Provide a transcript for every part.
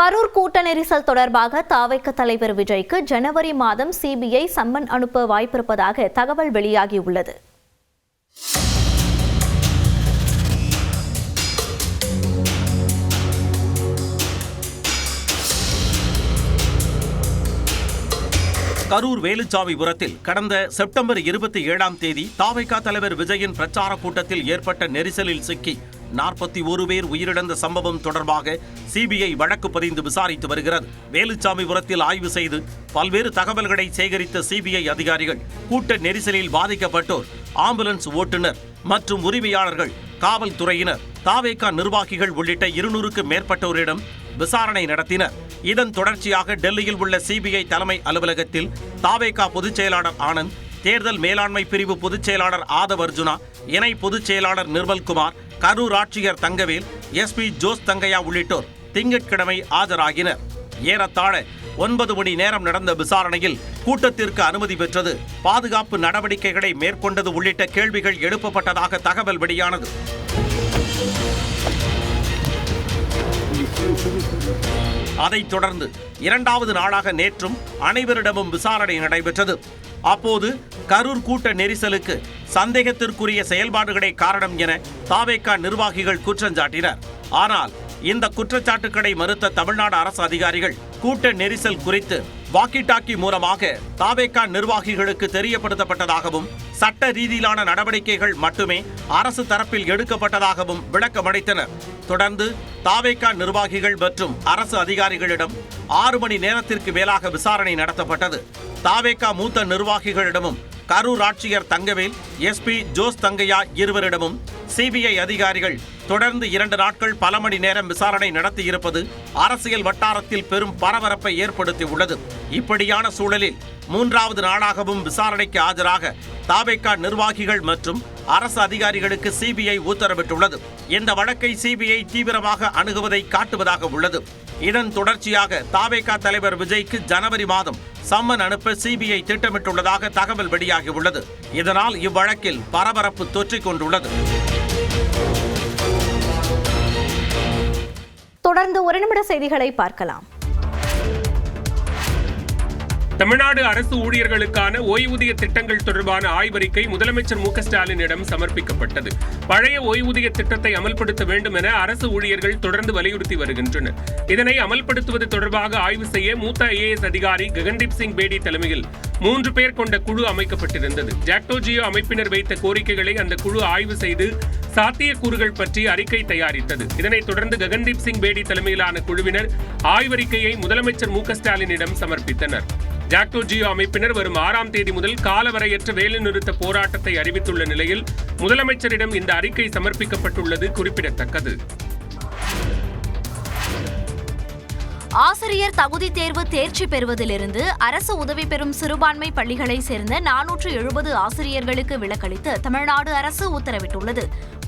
கரூர் கூட்ட நெரிசல் தொடர்பாக தாவைக்க தலைவர் விஜய்க்கு ஜனவரி மாதம் சிபிஐ சம்மன் அனுப்ப வாய்ப்பிருப்பதாக தகவல் வெளியாகியுள்ளது. கரூர் வேலுச்சாமிபுரத்தில் கடந்த செப்டம்பர் 27ஆம் தேதி தாவைக்கா தலைவர் விஜயின் பிரச்சார கூட்டத்தில் ஏற்பட்ட நெரிசலில் சிக்கி 41 பேர் உயிரிழந்த சம்பவம் தொடர்பாக சிபிஐ வழக்கு பதிந்து விசாரித்து வருகிறது. வேலுச்சாமிபுரத்தில் ஆய்வு செய்து பல்வேறு தகவல்களை சேகரித்த சிபிஐ அதிகாரிகள் கூட்ட நெரிசலில் பாதிக்கப்பட்டோர், ஆம்புலன்ஸ் ஓட்டுநர் மற்றும் உரிமையாளர்கள், காவல்துறையினர், தாவேகா நிர்வாகிகள் உள்ளிட்ட 200க்கும் மேற்பட்டோரிடம் விசாரணை நடத்தினர். இதன் தொடர்ச்சியாக டெல்லியில் உள்ள சிபிஐ தலைமை அலுவலகத்தில் தாவேகா பொதுச் செயலாளர் ஆனந்த், தேர்தல் மேலாண்மை பிரிவு பொதுச் செயலாளர் ஆதவ் அர்ஜுனா, இணை பொதுச் செயலாளர் நிர்மல்குமார், கரூர் ஆட்சியர் தங்கவேல், எஸ்பி ஜோஸ் தங்கையா உள்ளிட்டோர் திங்கட்கிழமை ஆஜராகினர். ஏறத்தாழ 9 மணி நேரம் நடந்த விசாரணையில் கூட்டத்திற்கு அனுமதி பெற்றது, பாதுகாப்பு நடவடிக்கைகளை மேற்கொண்டது உள்ளிட்ட கேள்விகள் எழுப்பப்பட்டதாக தகவல் வெளியானது. அதைத் தொடர்ந்து 2வது நாளாக நேற்றும் அனைவரிடமும் விசாரணை நடைபெற்றது. அப்போது கரூர் கூட்ட நெரிசலுக்கு சந்தேகத்திற்குரிய செயல்பாடுகளே காரணம் என தாவேகா நிர்வாகிகள் குற்றஞ்சாட்டினர். ஆனால் இந்த குற்றச்சாட்டுக்களை மறுத்த தமிழ்நாடு அரசு அதிகாரிகள் கூட்ட நெரிசல் குறித்து வாக்கி டாக்கி மூலமாக தாவேகா நிர்வாகிகளுக்கு தெரியப்படுத்தப்பட்டதாகவும் சட்ட ரீதியிலான நடவடிக்கைகள் மட்டுமே அரசு தரப்பில் எடுக்கப்பட்டதாகவும் விளக்கமளித்தனர். தொடர்ந்து தாவேகா நிர்வாகிகள் மற்றும் அரசு அதிகாரிகளிடம் 6 மணி நேரத்திற்கு மேலாக விசாரணை நடத்தப்பட்டது. தாவேகா மூத்த நிர்வாகிகளிடமும் கரூர் ஆட்சியர் தங்கவேல், எஸ்பி ஜோஸ் தங்கையா இருவரிடமும் சிபிஐ அதிகாரிகள் தொடர்ந்து 2 நாட்கள் பல மணி நேரம் விசாரணை நடத்தியிருப்பது அரசியல் வட்டாரத்தில் பெரும் பரபரப்பை ஏற்படுத்தியுள்ளது. இப்படியான சூழலில் 3வது நாளாகவும் விசாரணைக்கு ஆஜராக தாவேகா நிர்வாகிகள் மற்றும் அரசு அதிகாரிகளுக்கு சிபிஐ உத்தரவிட்டுள்ளது. இந்த வழக்கை சிபிஐ தீவிரமாக அணுகுவதை காட்டுவதாக உள்ளது. இதன் தொடர்ச்சியாக தாவேகா தலைவர் விஜய்க்கு ஜனவரி மாதம் சம்மன் அனுப்ப சிபிஐ திட்டமிட்டுள்ளதாக தகவல் வெளியாகியுள்ளது. இதனால் இவ்வழக்கில் பரபரப்பு தொற்றிக் கொண்டுள்ளது. தொடர்ந்து 1 நிமிட செய்திகளை பார்க்கலாம். தமிழ்நாடு அரசு ஊழியர்களுக்கான ஓய்வூதிய திட்டங்கள் தொடர்பான ஆய்வறிக்கை முதலமைச்சர் மு.க.ஸ்டாலினிடம் சமர்ப்பிக்கப்பட்டது. பழைய ஓய்வூதிய திட்டத்தை அமல்படுத்த வேண்டும் என அரசு ஊழியர்கள் தொடர்ந்து வலியுறுத்தி வருகின்றனர். இதனை அமல்படுத்துவது தொடர்பாக ஆய்வு செய்ய மூத்த ஐஏஎஸ் அதிகாரி ககன்தீப் சிங் பேடி தலைமையில் 3 பேர் கொண்ட குழு அமைக்கப்பட்டிருந்தது. ஜாக்டோ ஜியோ அமைப்பினர் வைத்த கோரிக்கைகளை அந்த குழு ஆய்வு செய்து சாத்தியக்கூறுகள் பற்றி அறிக்கை தயாரித்தது. இதனைத் தொடர்ந்து ககன்தீப் சிங் பேடி தலைமையிலான குழுவினர் ஆய்வறிக்கையை முதலமைச்சர் மு.க.ஸ்டாலினிடம் சமர்ப்பித்தனர். ஜாக்டோ ஜியோ அமைப்பினர் வரும் 6ஆம் தேதி முதல் காலவரையற்ற வேலைநிறுத்த போராட்டத்தை அறிவித்துள்ள நிலையில் முதலமைச்சரிடம் இந்த அறிக்கை சமர்ப்பிக்கப்பட்டுள்ளது குறிப்பிடத்தக்கது. ஆசிரியர் தகுதி தேர்வு தேர்ச்சி பெறுவதிலிருந்து அரசு உதவி பெறும் சிறுபான்மை பள்ளிகளைச் சேர்ந்த 470 ஆசிரியர்களுக்கு விலக்களித்து தமிழ்நாடு அரசு உத்தரவிட்டுள்ளது.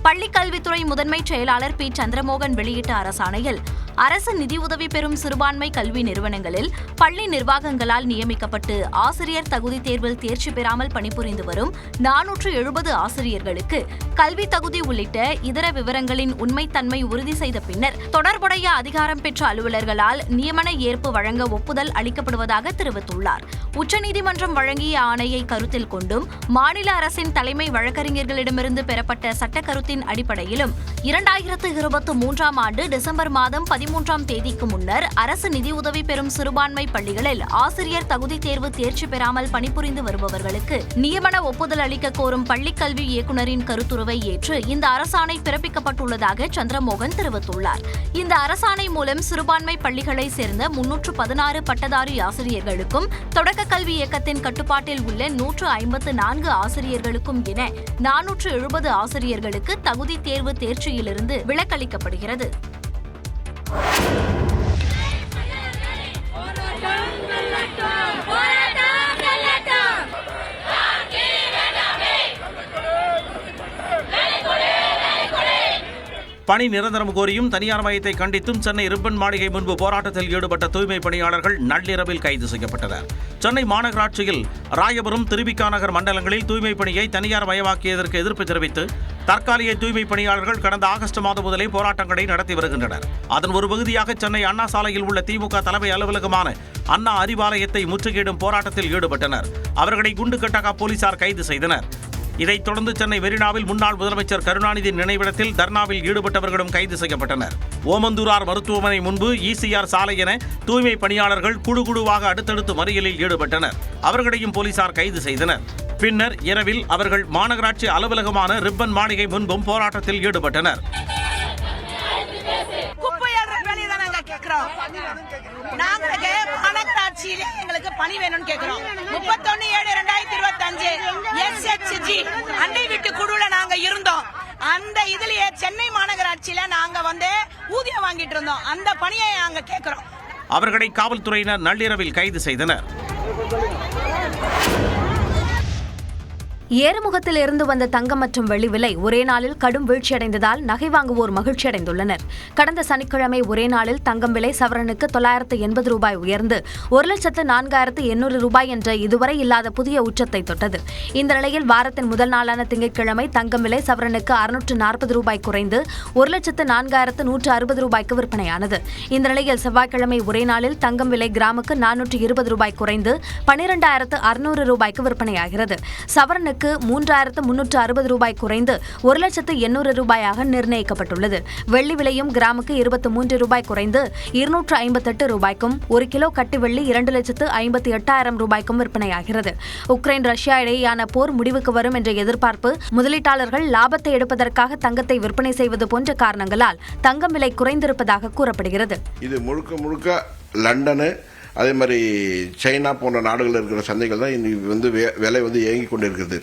பள்ளிக்கல்வித்துறை முதன்மை செயலாளர் பி. சந்திரமோகன் வெளியிட்ட அரசாணையில் அரசு நிதியுதவி பெறும் சிறுபான்மை கல்வி நிறுவனங்களில் பள்ளி நிர்வாகங்களால் நியமிக்கப்பட்டு ஆசிரியர் தகுதி தேர்வில் தேர்ச்சி பெறாமல் பணிபுரிந்து வரும் 470 ஆசிரியர்களுக்கு கல்வி தகுதி உள்ளிட்ட இதர விவரங்களின் உண்மைத்தன்மை உறுதி செய்த பின்னர் தொடர்புடைய அதிகாரம் பெற்ற அலுவலர்களால் நியமன ஏற்பு வழங்க ஒப்புதல் அளிக்கப்படுவதாக தெரிவித்துள்ளார். உச்சநீதிமன்றம் வழங்கிய ஆணையை கருத்தில் கொண்டும் மாநில அரசின் தலைமை வழக்கறிஞர்களிடமிருந்து பெறப்பட்ட சட்ட கருத்தின் அடிப்படையிலும் 2023ஆம் ஆண்டு டிசம்பர் மாதம் 13ஆம் தேதிக்கு முன்னர் அரசு நிதியுதவி பெறும் சிறுபான்மை பள்ளிகளில் ஆசிரியர் தகுதி தேர்வு தேர்ச்சி பெறாமல் பணிபுரிந்து வருபவர்களுக்கு நியமன ஒப்புதல் அளிக்க கோரும் பள்ளிக்கல்வி இயக்குநரின் கருத்துருவை ஏற்று இந்த அரசாணை பிறப்பிக்கப்பட்டுள்ளதாக சந்திரமோகன் தெரிவித்துள்ளார். இந்த அரசாணை மூலம் சிறுபான்மை பள்ளிகளை சேர்ந்த 316 பட்டதாரி ஆசிரியர்களுக்கும் தொடக்க கல்வி இயக்கத்தின் கட்டுப்பாட்டில் உள்ள 154 ஆசிரியர்களுக்கும் என 470 ஆசிரியர்களுக்கு தகுதி தேர்வு தேர்ச்சியிலிருந்து விலக்களிக்கப்படுகிறது. பணி நிரந்தரம் கோரியும் தனியார் மையத்தை கண்டித்தும் சென்னை ரிப்பன் மாளிகை முன்பு போராட்டத்தில் ஈடுபட்ட தூய்மை பணியாளர்கள் நள்ளிரவில் கைது செய்யப்பட்டனர். சென்னை மாநகராட்சியில் ராயபுரம், திருவிக நகர் மண்டலங்களில் தூய்மை பணியை தனியார் மயமாக்கியதற்கு எதிர்ப்பு தெரிவித்து தற்காலிக தூய்மை பணியாளர்கள் கடந்த ஆகஸ்ட் மாதம் முதலே போராட்டங்களை நடத்தி வருகின்றனர். அதன் ஒரு பகுதியாக சென்னை அண்ணா சாலையில் உள்ள திமுக தலைமை அலுவலகமான அண்ணா அறிவாலயத்தை முற்றுகையிடும் போராட்டத்தில் ஈடுபட்டனர். அவர்களை குண்டுகட்டாக போலீசார் கைது செய்தனர். இதைத் தொடர்ந்து சென்னை மெரினாவில் முன்னாள் முதலமைச்சர் கருணாநிதி நினைவிடத்தில் தர்ணாவில் ஈடுபட்டவர்களும் கைது செய்யப்பட்டனர். ஓமந்தூரார் மருத்துவமனை முன்பு ECR சாலை என தூய்மை பணியாளர்கள் குழுவாக அடுத்தடுத்து மறியலில் ஈடுபட்டனர். அவர்களையும் போலீசார் கைது செய்தனர். பின்னர் இரவில் அவர்கள் மாநகராட்சி அலுவலகமான ரிப்பன் மாளிகை முன்பும் போராட்டத்தில் ஈடுபட்டனர். மாநகராட்சியிலே எங்களுக்கு பணி வேணும்னு கேட்கிறோம். 31/7/2025 SHG அண்டை வீட்டு குழுல நாங்க இருந்தோம். அந்த இதுலயே சென்னை மாநகராட்சியில நாங்க ஊதியம் வாங்கிட்டு இருந்தோம். அந்த பணியை நாங்க கேட்கிறோம். அவர்களை காவல்துறையினர் நள்ளிரவில் கைது செய்தனர். ஏறுமுகத்தில் இருந்து வந்த தங்கம் மற்றும் வெள்ளி விலை ஒரே நாளில் கடும் வீழ்ச்சியடைந்ததால் நகை வாங்குவோர் மகிழ்ச்சியடைந்துள்ளனர். கடந்த சனிக்கிழமை ஒரே நாளில் தங்கம் விலை சவரனுக்கு 980 ரூபாய் உயர்ந்து 1,04,800 ரூபாய் என்ற இதுவரை இல்லாத புதிய உச்சத்தை தொட்டது. இந்த நிலையில் வாரத்தின் முதல் நாளான திங்கட்கிழமை தங்கம் விலை சவரனுக்கு 640 ரூபாய் குறைந்து 1,04,160 ரூபாய்க்கு விற்பனையானது. இந்த நிலையில் செவ்வாய்க்கிழமை ஒரே நாளில் தங்கம் விலை கிராமுக்கு 420 ரூபாய் குறைந்து 12,600 ரூபாய்க்கு விற்பனையாகிறது. சவரனுக்கு 3,360 ரூபாய் குறைந்து 1,08,000 ரூபாயாக நிர்ணயிக்கப்பட்டுள்ளது. வெள்ளி விலையும் கிராமுக்கு 23 ரூபாய் குறைந்து 258 ரூபாய்க்கும், 1 கிலோ கட்டி வெள்ளி 2,58,000 ரூபாய்க்கும் விற்பனையாகிறது. உக்ரைன் ரஷ்யா இடையேயான போர் முடிவுக்கு வரும் என்ற எதிர்பார்ப்பு, முதலீட்டாளர்கள் லாபத்தை எடுப்பதற்காக தங்கத்தை விற்பனை செய்வது போன்ற காரணங்களால் தங்கம் விலை குறைந்திருப்பதாக கூறப்படுகிறது. இது முழுக்க லண்டனு, அதே மாதிரி சைனா போன்ற நாடுகளில் இருக்கிற சந்தைகள் தான் இன்னைக்கு விலை இயங்கி கொண்டு இருக்குது.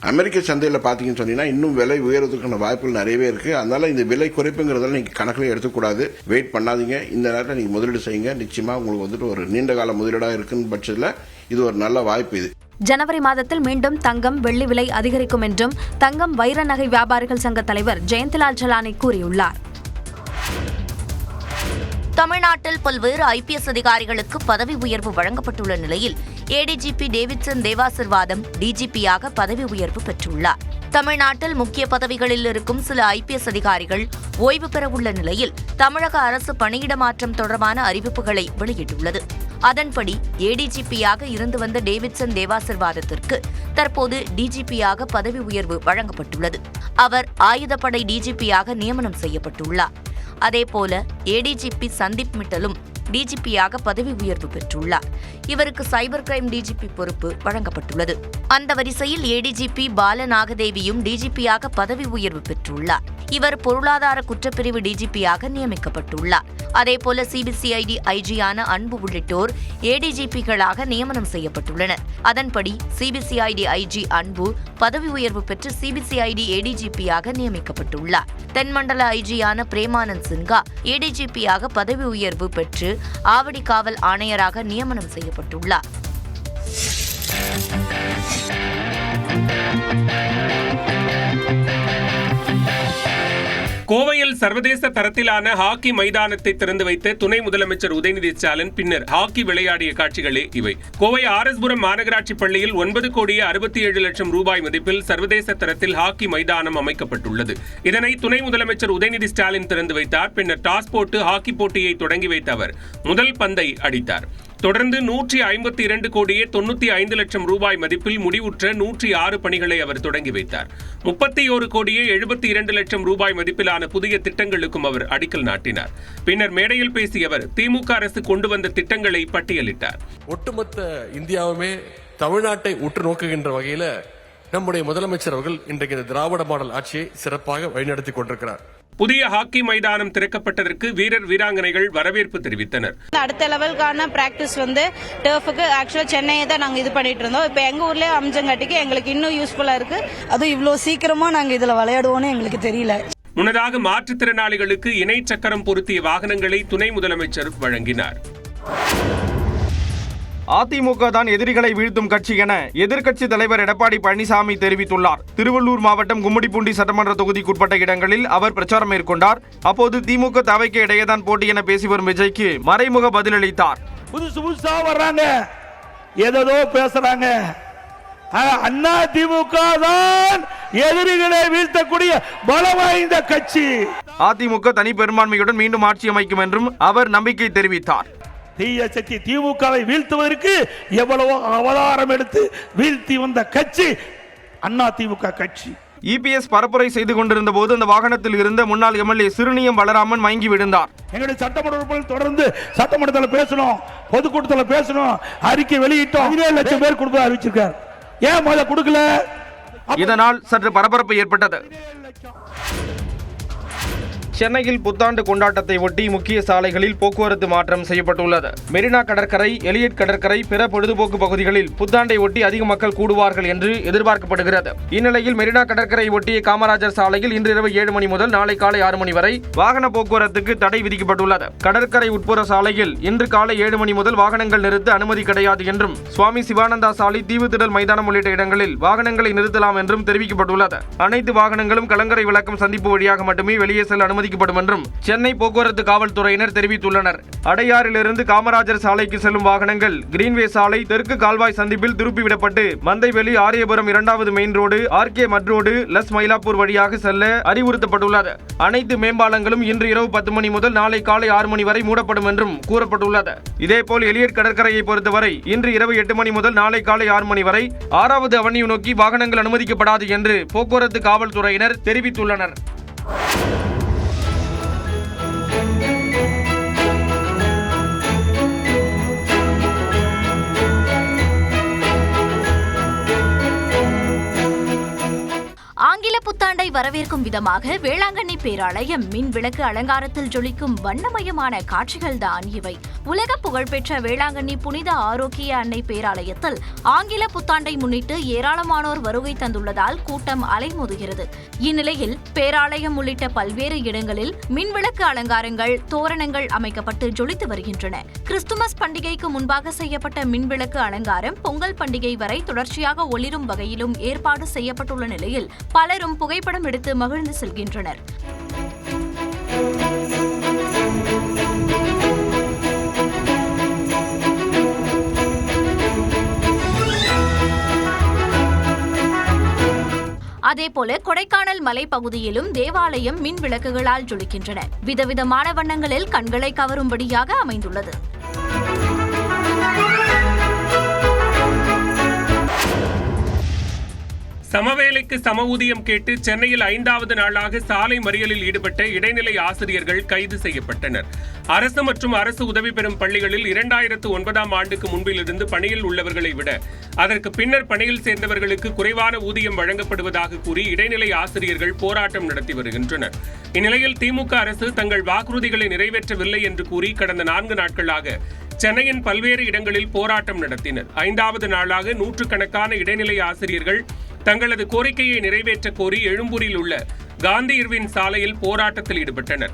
அமெரிக்க சந்தையில் பார்த்தீங்கன்னு சொன்னீங்கன்னா இன்னும் விலை உயர்வதற்கான வாய்ப்புகள் நிறையவே இருக்கு. அதனால இந்த விலை குறைப்புங்கிறதால நீங்க கணக்கில் எடுத்துக்கூடாது. வெயிட் பண்ணாதீங்க. இந்த நேரத்தில் நீங்க முதலீடு செய்யுங்க. நிச்சயமா உங்களுக்கு ஒரு நீண்ட கால முதலீடாக இருக்குன்னு பட்சத்தில் இது ஒரு நல்ல வாய்ப்பு. இது ஜனவரி மாதத்தில் மீண்டும் தங்கம், வெள்ளி விலை அதிகரிக்கும் என்றும் தங்கம் வைர நகை வியாபாரிகள் சங்க தலைவர் ஜெயந்திலால் ஜலானி கூறியுள்ளார். தமிழ்நாட்டில் பல்வேறு IPS அதிகாரிகளுக்கு பதவி உயர்வு வழங்கப்பட்டுள்ள நிலையில் ADGP டேவிட்சன் தேவாசிர்வாதம் DGP-யாக பதவி உயர்வு பெற்றுள்ளார். தமிழ்நாட்டில் முக்கிய பதவிகளில் இருக்கும் சில IPS அதிகாரிகள் ஓய்வு பெறவுள்ள நிலையில் தமிழக அரசு பணியிட மாற்றம் தொடர்பான அறிவிப்புகளை வெளியிட்டுள்ளது. அதன்படி ADGP-யாக இருந்து வந்த டேவிட்சன் தேவாசிர்வாதத்திற்கு தற்போது DGP-யாக பதவி உயர்வு வழங்கப்பட்டுள்ளது. அவர் ஆயுதப்படை DGP-யாக நியமனம் செய்யப்பட்டுள்ளார். அதேபோல ADGP சந்தீப் மிட்டலும் DGP-யாக பதவி உயர்வு பெற்றுள்ளார். இவருக்கு சைபர் கிரைம் DGP பொறுப்பு வழங்கப்பட்டுள்ளது. அந்த வரிசையில் ADGP பாலநாகதேவியும் DGP-யாக பதவி உயர்வு பெற்றுள்ளார். இவர் பொருளாதார குற்றப்பிரிவு DGP-யாக நியமிக்கப்பட்டுள்ளார். அதேபோல CBCID IG-யான அன்பு உள்ளிட்டோர் ADGP-களாக நியமனம் செய்யப்பட்டுள்ளனர். அதன்படி CBCID IG அன்பு பதவி உயர்வு பெற்று CBCID ADGP-யாக நியமிக்கப்பட்டுள்ளார். தென்மண்டல IG-யான பிரேமானந்த் சின்ஹா ADGP-யாக பதவி உயர்வு பெற்று ஆவடி காவல் ஆணையராக நியமனம் செய்யப்பட்டுள்ளார். கோவையில் சர்வதேச தரத்திலான ஹாக்கி மைதானத்தை திறந்து வைத்த துணை முதலமைச்சர் உதயநிதி ஸ்டாலின் பின்னர் ஹாக்கி விளையாடிய காட்சிகளே இவை. கோவை RS-புரம் மாநகராட்சி பள்ளியில் 9,67,00,000 ரூபாய் மதிப்பில் சர்வதேச தரத்தில் ஹாக்கி மைதானம் அமைக்கப்பட்டுள்ளது. இதனை துணை முதலமைச்சர் உதயநிதி ஸ்டாலின் திறந்து வைத்தார். பின்னர் டாஸ் போட்டு ஹாக்கி போட்டியை தொடங்கி வைத்த அவர் முதல் பந்தை அடித்தார். தொடர்ந்து 152,95,00,000 ரூபாய் மதிப்பில் முடிவுற்ற 106 பணிகளை அவர் தொடங்கி வைத்தார். 31,72,00,000 ரூபாய் மதிப்பிலான புதிய திட்டங்களுக்கும் அவர் அடிக்கல் நாட்டினார். பின்னர் மேடையில் பேசிய அவர் திமுக அரசு கொண்டு வந்த திட்டங்களை பட்டியலிட்டார். ஒட்டுமொத்த இந்தியாவுமே தமிழ்நாட்டை உற்று நோக்குகின்ற வகையில நம்முடைய முதலமைச்சர் அவர்கள் இன்றைக்கு இந்த திராவிட மாடல் ஆட்சியை சிறப்பாக வழிநடத்தி கொண்டிருக்கிறார். புதிய ஹாக்கி மைதானம் திறக்கப்பட்டதற்கு வீரர் வீராங்கனைகள் வரவேற்பு தெரிவித்தனர். அடுத்த லெவலுக்கான பிராக்டிஸ் டர்ஃபுக்கு ஆக்சுவலா சென்னையை தான் நாங்க இது பண்ணிட்டு இருந்தோம். இப்ப எங்க ஊர்லயே அமைஞ்சங்காட்டிக்கு எங்களுக்கு இன்னும் யூஸ்ஃபுல்லா இருக்கு. அதுவும் இவ்வளவு சீக்கிரமா நாங்க இதுல விளையாடுவோம்னு எங்களுக்கு தெரியல. முன்னதாக மாற்றுத்திறனாளிகளுக்கு இணை சக்கரம் பொருத்திய வாகனங்களை துணை முதலமைச்சர் வழங்கினார். அதிமுக தான் எதிரிகளை வீழ்த்தும் கட்சி என எதிர்க்கட்சி தலைவர் எடப்பாடி பழனிசாமி தெரிவித்துள்ளார். திருவள்ளூர் மாவட்டம் கும்மிடிப்பூண்டி சட்டமன்ற தொகுதிக்குட்பட்ட இடங்களில் அவர் பிரச்சாரம் மேற்கொண்டார். அப்போது திமுக தவைக்கு இடையேதான் போட்டி என பேசி வரும் விஜய்க்கு மறைமுக பதிலளித்தார். புதுசா வர்றாங்க, ஏதோ பேசுறாங்க. அண்ணா திமுக தான் எதிரிகளை வீழ்த்தக்கூடிய பலம் வாய்ந்த கட்சி. அதிமுக தனி பெரும்பான்மையுடன் மீண்டும் ஆட்சி அமைக்கும் என்றும் அவர் நம்பிக்கை தெரிவித்தார். தீய சக்தி திமுகவை வீழ்த்துவதற்கு எவ்வளவோ அவதாரம் எடுத்து வீழ்த்தி வந்த கட்சி அண்ணா திமுக கட்சி. இபிஎஸ் பரப்புரை செய்து கொண்டிருந்த போது அந்த வாகனத்தில் இருந்த முன்னாள் எம்எல்ஏ சிறுனியம் வளராமன் மயங்கி விழுந்தார். எங்களுடைய சட்டமன்ற உறுப்பினர்கள் தொடர்ந்து சட்டமன்றத்தில் பேசணும், பொதுக்கூட்டத்தில் பேசணும், அறிக்கை வெளியிட்டோம். 17 லட்சம் பேர் கொடுக்க அறிவிச்சிருக்கார். ஏன் முதல்ல கொடுக்கல? இதனால் சற்று பரபரப்பு ஏற்பட்டது. சென்னையில் புத்தாண்டு கொண்டாட்டத்தை ஒட்டி முக்கிய சாலைகளில் போக்குவரத்து மாற்றம் செய்யப்பட்டுள்ளது. மெரினா கடற்கரை, எலியட் கடற்கரை, பிற பொழுதுபோக்கு பகுதிகளில் புத்தாண்டை ஒட்டி அதிக மக்கள் கூடுவார்கள் என்று எதிர்பார்க்கப்படுகிறது. இந்நிலையில் மெரினா கடற்கரை ஒட்டிய காமராஜர் சாலையில் இன்று இரவு 7 மணி முதல் நாளை காலை 6 மணி வரை வாகன போக்குவரத்துக்கு தடை விதிக்கப்பட்டுள்ளது. கடற்கரை உட்புற சாலையில் இன்று காலை 7 மணி முதல் வாகனங்கள் நிறுத்த அனுமதி கிடையாது என்றும், சுவாமி சிவானந்தா சாலை, தீவுத்திடல் மைதானம் உள்ளிட்ட இடங்களில் வாகனங்களை நிறுத்தலாம் என்றும் தெரிவிக்கப்பட்டுள்ளது. அனைத்து வாகனங்களும் கலங்கரை விளக்கம் சந்திப்பு வழியாக மட்டுமே வெளியே செல்ல அனுமதிக்கப்படும் என்றும் சென்னை போக்குவரத்து காவல்துறையினர் தெரிவித்துள்ளனர். அடையாறிலிருந்து காமராஜர் சாலைக்கு செல்லும் வாகனங்கள் கிரீன்வே சாலை, தெற்கு கால்வாய் சந்திப்பில் திருப்பிவிடப்பட்டு மந்தைவெளி, ஆரியபுரம் 2வது மெயின் ரோடு, ஆர்கே மட் ரோடு, லஸ் மயிலாப்பூர் வழியாக செல்ல அறிவுறுத்தப்பட்டுள்ளது. அனைத்து மேம்பாலங்களும் இன்று இரவு 10 மணி முதல் நாளை காலை 6 மணி வரை மூடப்படும் என்றும் கூறப்பட்டுள்ளது. இதேபோல் எலியட் கடற்கரையை பொறுத்தவரை இன்று இரவு 8 மணி முதல் நாளை காலை 6 மணி வரை 6வது அவென்யூ நோக்கி வாகனங்கள் அனுமதிக்கப்படாது என்று போக்குவரத்து காவல்துறையினர் தெரிவித்துள்ளனர். ஆங்கில புத்தாண்டை வரவேற்கும் விதமாக வேளாங்கண்ணி பேராலயம் மின் விளக்கு அலங்காரத்தில் ஜொலிக்கும் வண்ணமயமான காட்சிகள்தான் இவை. உலக புகழ்பெற்ற வேளாங்கண்ணி புனித ஆரோக்கிய அன்னை பேராலயத்தில் ஆங்கில புத்தாண்டை முன்னிட்டு ஏராளமானோர் வருகை தந்துள்ளதால் கூட்டம் அலைமோதுகிறது. இந்நிலையில் பேராலயம் உள்ளிட்ட பல்வேறு இடங்களில் மின்விளக்கு அலங்காரங்கள், தோரணங்கள் அமைக்கப்பட்டு ஜொலித்து வருகின்றன. கிறிஸ்துமஸ் பண்டிகைக்கு முன்பாக செய்யப்பட்ட மின்விளக்கு அலங்காரம் பொங்கல் பண்டிகை வரை தொடர்ச்சியாக ஒளிரும் வகையிலும் ஏற்பாடு செய்யப்பட்டுள்ள நிலையில் பலரும் புகைப்படம் எடுத்து மகிழ்ந்து செல்கின்றனர். அதேபோல கொடைக்கானல் மலைப்பகுதியிலும் தேவாலயம் மின் விளக்குகளால் ஜொலிக்கின்றன. விதவிதமான வண்ணங்களில் கண்களை கவரும்படியாக அமைந்துள்ளது. சமவேலைக்கு சம ஊதியம் கேட்டு சென்னையில் 5வது நாளாக சாலை மறியலில் ஈடுபட்ட இடைநிலை ஆசிரியர்கள் கைது செய்யப்பட்டனர். அரசு மற்றும் அரசு உதவி பெறும் பள்ளிகளில் 2009ஆம் ஆண்டுக்கு முன்பிலிருந்து பணியில் உள்ளவர்களை விட அதற்கு பின்னர் பணியில் சேர்ந்தவர்களுக்கு குறைவான ஊதியம் வழங்கப்படுவதாக கூறி இடைநிலை ஆசிரியர்கள் போராட்டம் நடத்தி வருகின்றனர். இந்நிலையில் திமுக அரசு தங்கள் வாக்குறுதிகளை நிறைவேற்றவில்லை என்று கூறி கடந்த 4 நாட்களாக சென்னையின் பல்வேறு இடங்களில் போராட்டம் நடத்தினர். 5வது நாளாக நூற்றுக்கணக்கான இடைநிலை ஆசிரியர்கள் தங்களது கோரிக்கையை நிறைவேற்ற கோரி எழும்பூரில் உள்ள காந்தி இர்வின் சாலையில் போராட்டத்தில் ஈடுபட்டனர்.